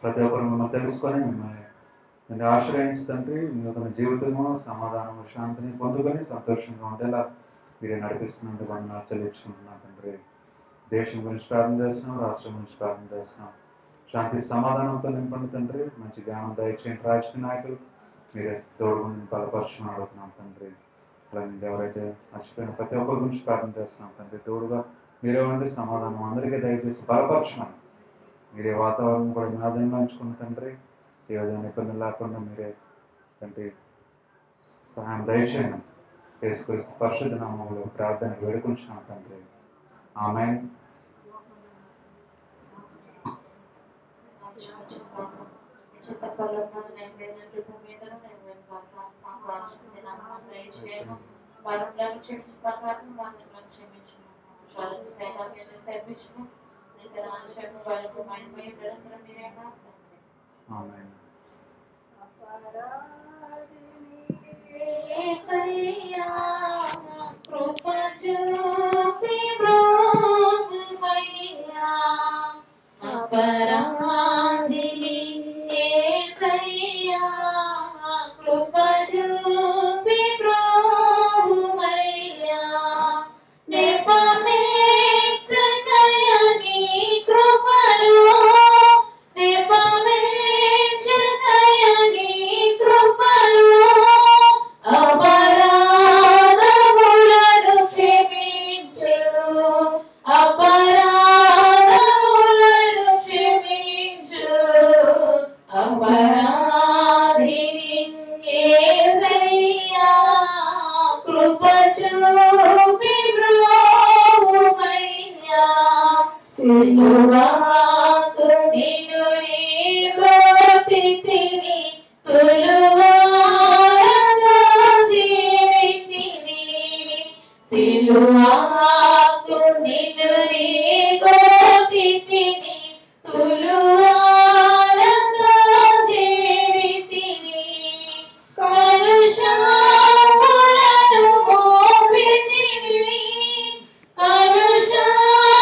ప్రతి ఒక్కరు మిమ్మల్ని తెలుసుకొని మిమ్మల్ని ఆశ్రయించి తండ్రి మీ యొక్క జీవితము సమాధానము శాంతిని పొందుకొని సంతోషంగా ఉండేలా మీరే నడిపిస్తున్నందుకు వందనాలు చెల్లించుకుంటున్నాం తండ్రి. దేశం గురించి ప్రార్థన చేస్తున్నాం, రాష్ట్రం గురించి ప్రార్థన చేస్తున్నాం. శాంతి సమాధానంతో నింపండి తండ్రి. మంచి జ్ఞానం దయచేయండి. రాజకీయ నాయకులు మీరే తోడుగుని బలపరచమని అడుగుతున్నాం తండ్రి. అలాగే ఎవరైతే మర్చిపోయిన ప్రతి ఒక్కరి గురించి ప్రార్థన చేస్తున్నాం తండ్రి. తోడుగా మీరే ఉండి సమాధానం అందరికీ దయచేసి బలపరచమని మీరే వాతావరణం కూడా మీ ఆధీనంలో ఉంచుకున్న తండ్రి. ఏ విధమైన ఇబ్బందులు లేకుండా మీరే తండ్రి సహాయం దయచేయండి. యేసుక్రీస్తు పరిశుద్ధ నామములో ప్రార్థన వేడుకుంటున్నాం తండ్రి. ఆమేన్. ఆమేన్. యేసయ్యా కృప చూపి బ్రోవుమయ్యా అపరాధిని. యేసయ్యా కృప చూపి బ్రోవుమయ్యా నెపమేచ్చకయని కృపలో నెపమేచ్చకయని కృప సిలువాకు నిన్ను నీగొట్టితిని, తులువారగా చేరితిని. సిలువాకు నిన్ను నీగొట్టితిని, తులువారగా చేరితిని. కలుషములను మోపితిని, కలుషములను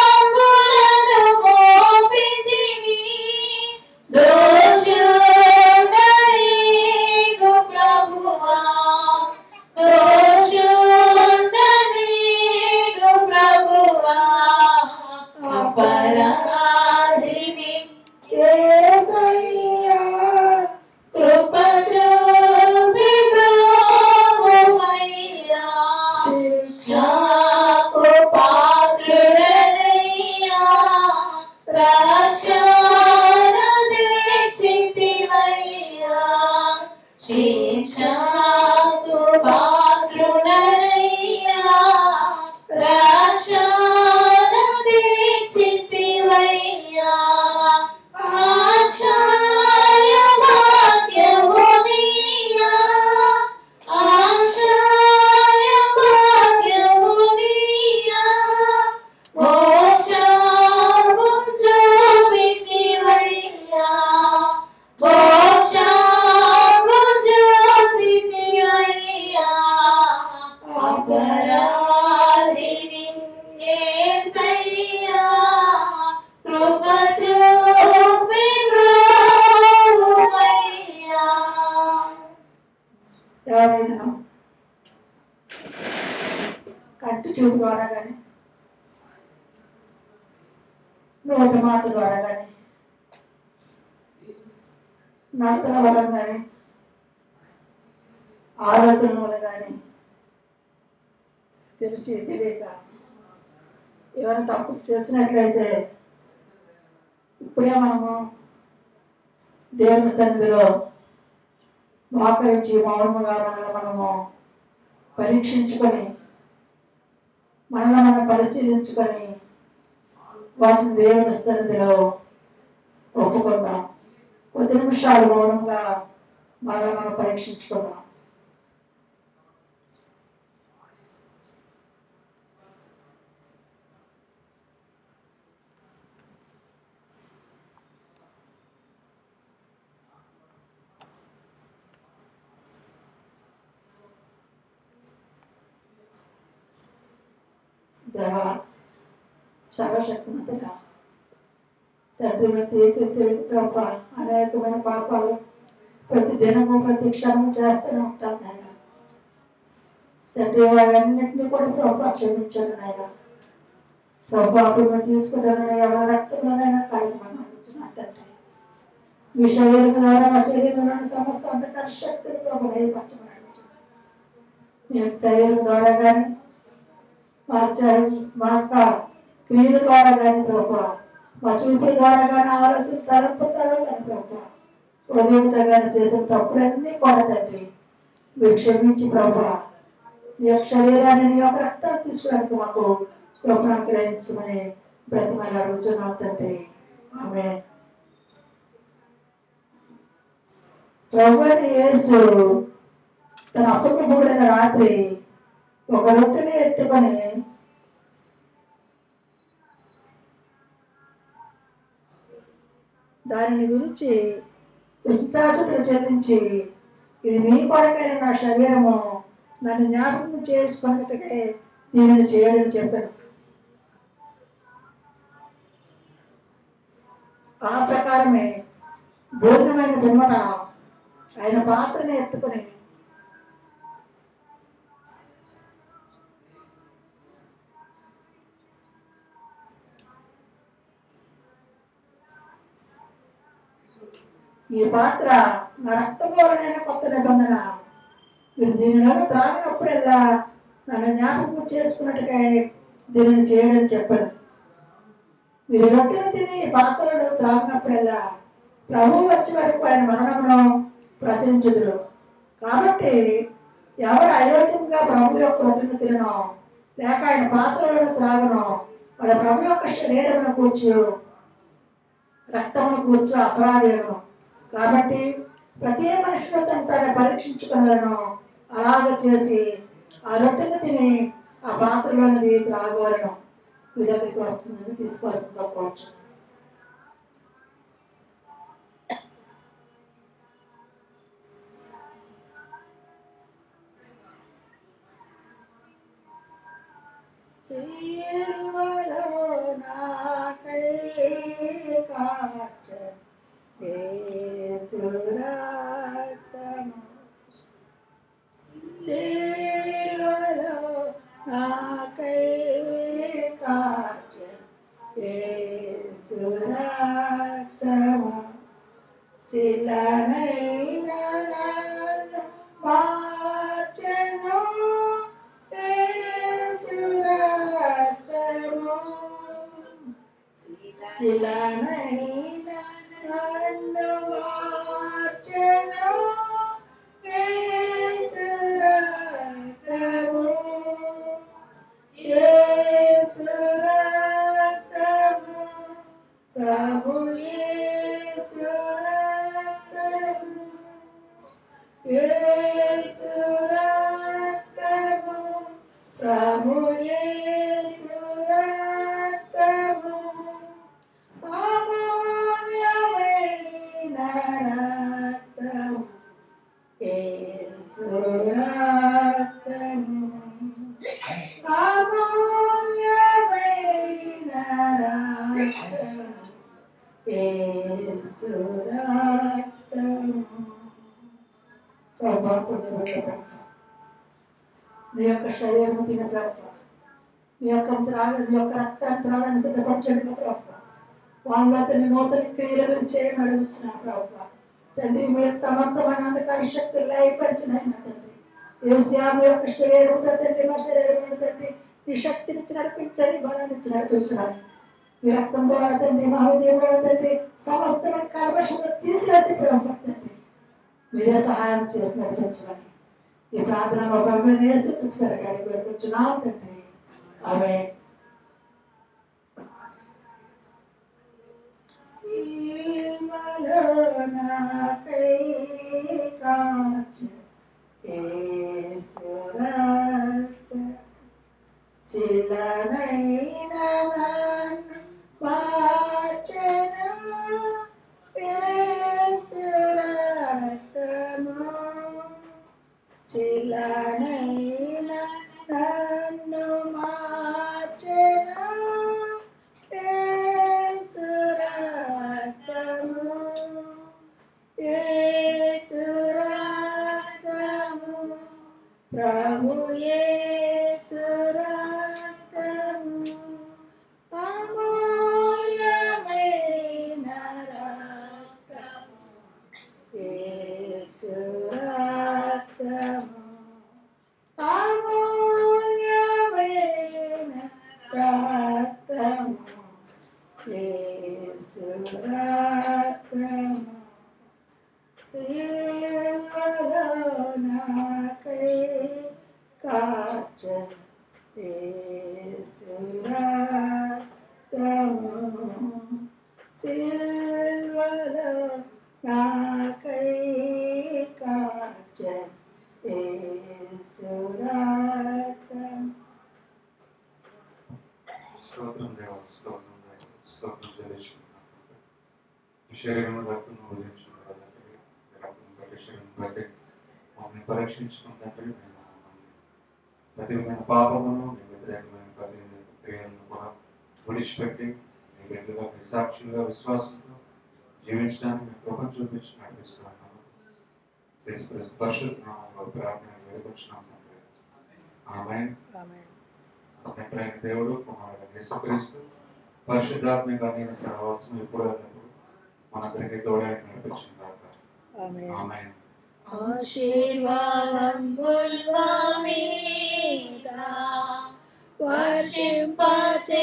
మోపితిని. దోషుడనీగు ప్రభువా, దోషుడనీగు ప్రభువా, అపరాధిని యేసయ్యా కృప చూపి బ్రోవయ్యా. శిక్షకు పాత్రుడనయ్యా, రక్షణ తెచ్చితివయ్యా. శిక్షకు పాత్రుడనయ్యా, రక్షణ తెచ్చితివయ్యా. ఆక్షయ భాగ్యమునియా, ఆక్షయ భాగ్యమునియా. మోక్షము చూపితివయ్యా, మోక్షము చూపితివయ్యా. అపరాధిని యేసయ్యా, కృప చూపి బ్రోవయ్యా. ఎవరైనా కంటి చూపు ద్వారా కానీ, నోటి మాట ద్వారా కానీ, నడతల వలన కానీ, ఆలోచన వలన కానీ, తెలిసి తెలియక ఏమైనా తప్పు చేసినట్లయితే ఇప్పుడే మనము దేవుని సన్నిధిలో మోకరించి మౌనముగా మనల్ని మనము పరీక్షించుకొని, మనల్ని మనం పరిశీలించుకొని వాటిని దేవుని సన్నిధిలో ఒప్పుకుందాం. కొద్ది నిమిషాలు మౌనంగా మనల్ని మనం పరీక్షించుకుందాం. దేవా, సర్వశక్తిమంతుడా, తండ్రి మేము తీసి తెలియక అనేకమైన పాపాలు ప్రతి దినము ప్రతి క్షణము చేస్తూనే ఉంటాం నాయన. తండ్రి వారన్నింటినీ కూడా ప్రభు క్షమించాను నాయన. ప్రభు అప్పుడు తీసుకుంటాను ఎవరి రక్తంలోనైనా కార్యక్రమం అందించున్నాను తండ్రి. మీ శరీరం ద్వారా మా శరీరంలోని సమస్త అంధకార శక్తులు ప్రభు దయపరచమని అడుగుతున్నాను. మేము శరీరం ద్వారా కానీ మా యొక్క క్రియల ద్వారా కానీ ప్రభు, మా చూపుల ద్వారా కానీ, ఆలోచన తలంపు ద్వారా కానీ ప్రభు, ఉదయంతో కానీ చేసిన తప్పులన్నీ కూడా తండ్రి మీరు క్షమించి ప్రభు, నీ యొక్క శరీరాన్ని నీ యొక్క రక్తాన్ని తీసుకోవడానికి మాకు కృపను అనుగ్రహించమని బ్రతిమాలి అడుగుతున్నాం తండ్రి. ఆమేన్. ప్రభు అయిన యేసు తన అప్పగింపబడిన రాత్రి ఒక రొట్టెని ఎత్తుకొని దానిని విరిచి కృతజ్ఞతలు చెల్లించి, ఇది మీ కొరకైన నా శరీరము, నన్ను జ్ఞాపకం చేసుకున్నట్టుగా దీనిని చేయడని చెప్పాను. ఆ ప్రకారమే భోజనమైన పిమ్మట ఆయన పాత్రని ఎత్తుకొని ఈ పాత్ర నా రక్తంలోనైనా కొత్త నిబంధన, మీరు దీనిలో త్రాగినప్పుడల్లా నన్ను జ్ఞాపకం చేసుకున్నట్టుగా దీనిని చేయడం చెప్పాను. మీరు రొట్టెను తిని పాత్రలను త్రాగినప్పుడల్లా ప్రభువు వచ్చే వరకు ఆయన మరణమును ప్రచురించుదురు. కాబట్టి ఎవరు అయోగ్యంగా ప్రభు యొక్క రొట్టెను తినో లేక ఆయన పాత్రలను త్రాగనో మన ప్రభు యొక్క శరీరమును కూర్చు రక్తమును కూర్చు అపరాధేను. కాబట్టి ప్రతి మనుషులు తను పరీక్షించుకున్నాను. అలాగ చేసి ఆ రొట్టెను తిని ఆ పాత్రలోనిది త్రాగవలను. మీ దగ్గరికి వస్తుందని తీసుకొచ్చుకోవచ్చు. సిల్వలో నాకై కాచెను యేసు రక్తము, సిల్వలో నాకై కాచెను యేసు రక్తము, శిలనైన నన్ను మార్చెను శిలనైన నన్ను మార్చెను యేసు రక్తము, యేసు రక్తము, ప్రభు యేసు రక్తము, యేసు రక్తము, ప్రభు యేసు రక్తము, అమూల్యమైన రక్తము, యేసు రక్తము, అమూల్యమైన రక్తము, యేసు రక్తము. ప్రభా పుణ్యమైన ప్రభా, నీ యొక్క శరీరము తిన ప్రభా, నీ యొక్క రక్తాన్ని త్రాగని సిద్ధపరచండి ప్రభా. వాళ్ళలో అతని నూతన క్రియలు చేయమని అడుగుతున్నా ప్రభా. తండ్రి మీ యొక్క సమస్తమైన అంధకార శక్తులు అయిపోయినాయి తండ్రి. యేసయ్యా మీ యొక్క శరీరం తండ్రి, మా శరీరం తండ్రి ఈ శక్తినిచ్చి నడిపించండి, బలాన్నిచ్చి నడిపించాలి. మీ రక్తం ద్వారా తండ్రి, మా హృదయంలో తండ్రి సమస్తమైన కల్మషములు తీసివేసి ప్రభా తండ్రి మీరే సహాయం చేసి నడిపించమని ఈ ప్రార్థన మా ప్రభు యేసుక్రీస్తు గారికి వేడుకొంచున్నాం తండ్రి. ఆమేన్. నాకై కాచెను యేసు రక్తము, శిలనైన నన్ను మార్చెను యేసు రక్తము, శిలనైన నన్ను మార్చెను యేసు రక్తము, యేసు రక్తము, ప్రభు యేసు రక్తము, అమూల్యమైన రక్తము, యేసు రక్తము, అమూల్యమైన రక్తము, యేసు రక్తము, సిల్వలో నాకై కాచెను యేసు రక్తము, సిల్వలో నాకై కాచెను యేసు రక్తము. స్తోత్రం దేవా, స్తోత్రం దేవా, స్తోత్రం చెల్లించుకుంటున్నాను. శరీరం బట్టి నువ్వు శరీరం బట్టి మమ్మల్ని పరీక్షించుకుంటే ప్రతి విధమైన పాపమును మీ వ్యతిరేకమైన ప్రతి క్రియలను కూడా విడిచిపెట్టి మీ బిడ్డగా మీ సాక్షులుగా విశ్వాసంతో జీవించడానికి మీ కృపను చూపించి నడిపిస్తున్నాను. యేసుక్రీస్తు పరిశుద్ధ నామములో ప్రార్థన వేడుకొచ్చున్నాం తండ్రి. ఆమేన్. తండ్రి అయిన దేవుడు, కుమారుడు యేసుక్రీస్తు పరిశుద్ధాత్మిక నేను సహవాసం ఎప్పుడు మనందరికీ తోడై నడిపించింది. ఆమేన్. ఆశీర్వాదంబుల్వామీదా వర్షింపచేయుమిసా,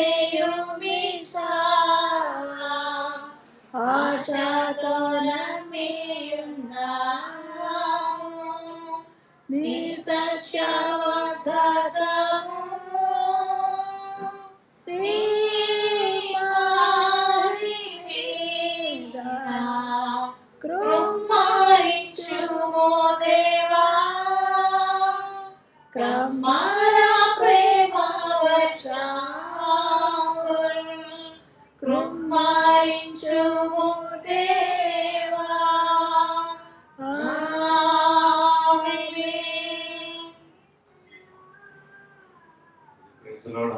ఆశతో నమ్మియున్నాము నీ సస్యవర్ధకము, నీ దేవా కమ్మారా ప్రేమ వర్షాకుల్ కృమ్మాయించుము దేవా. ఆమేన్. Praise the lord.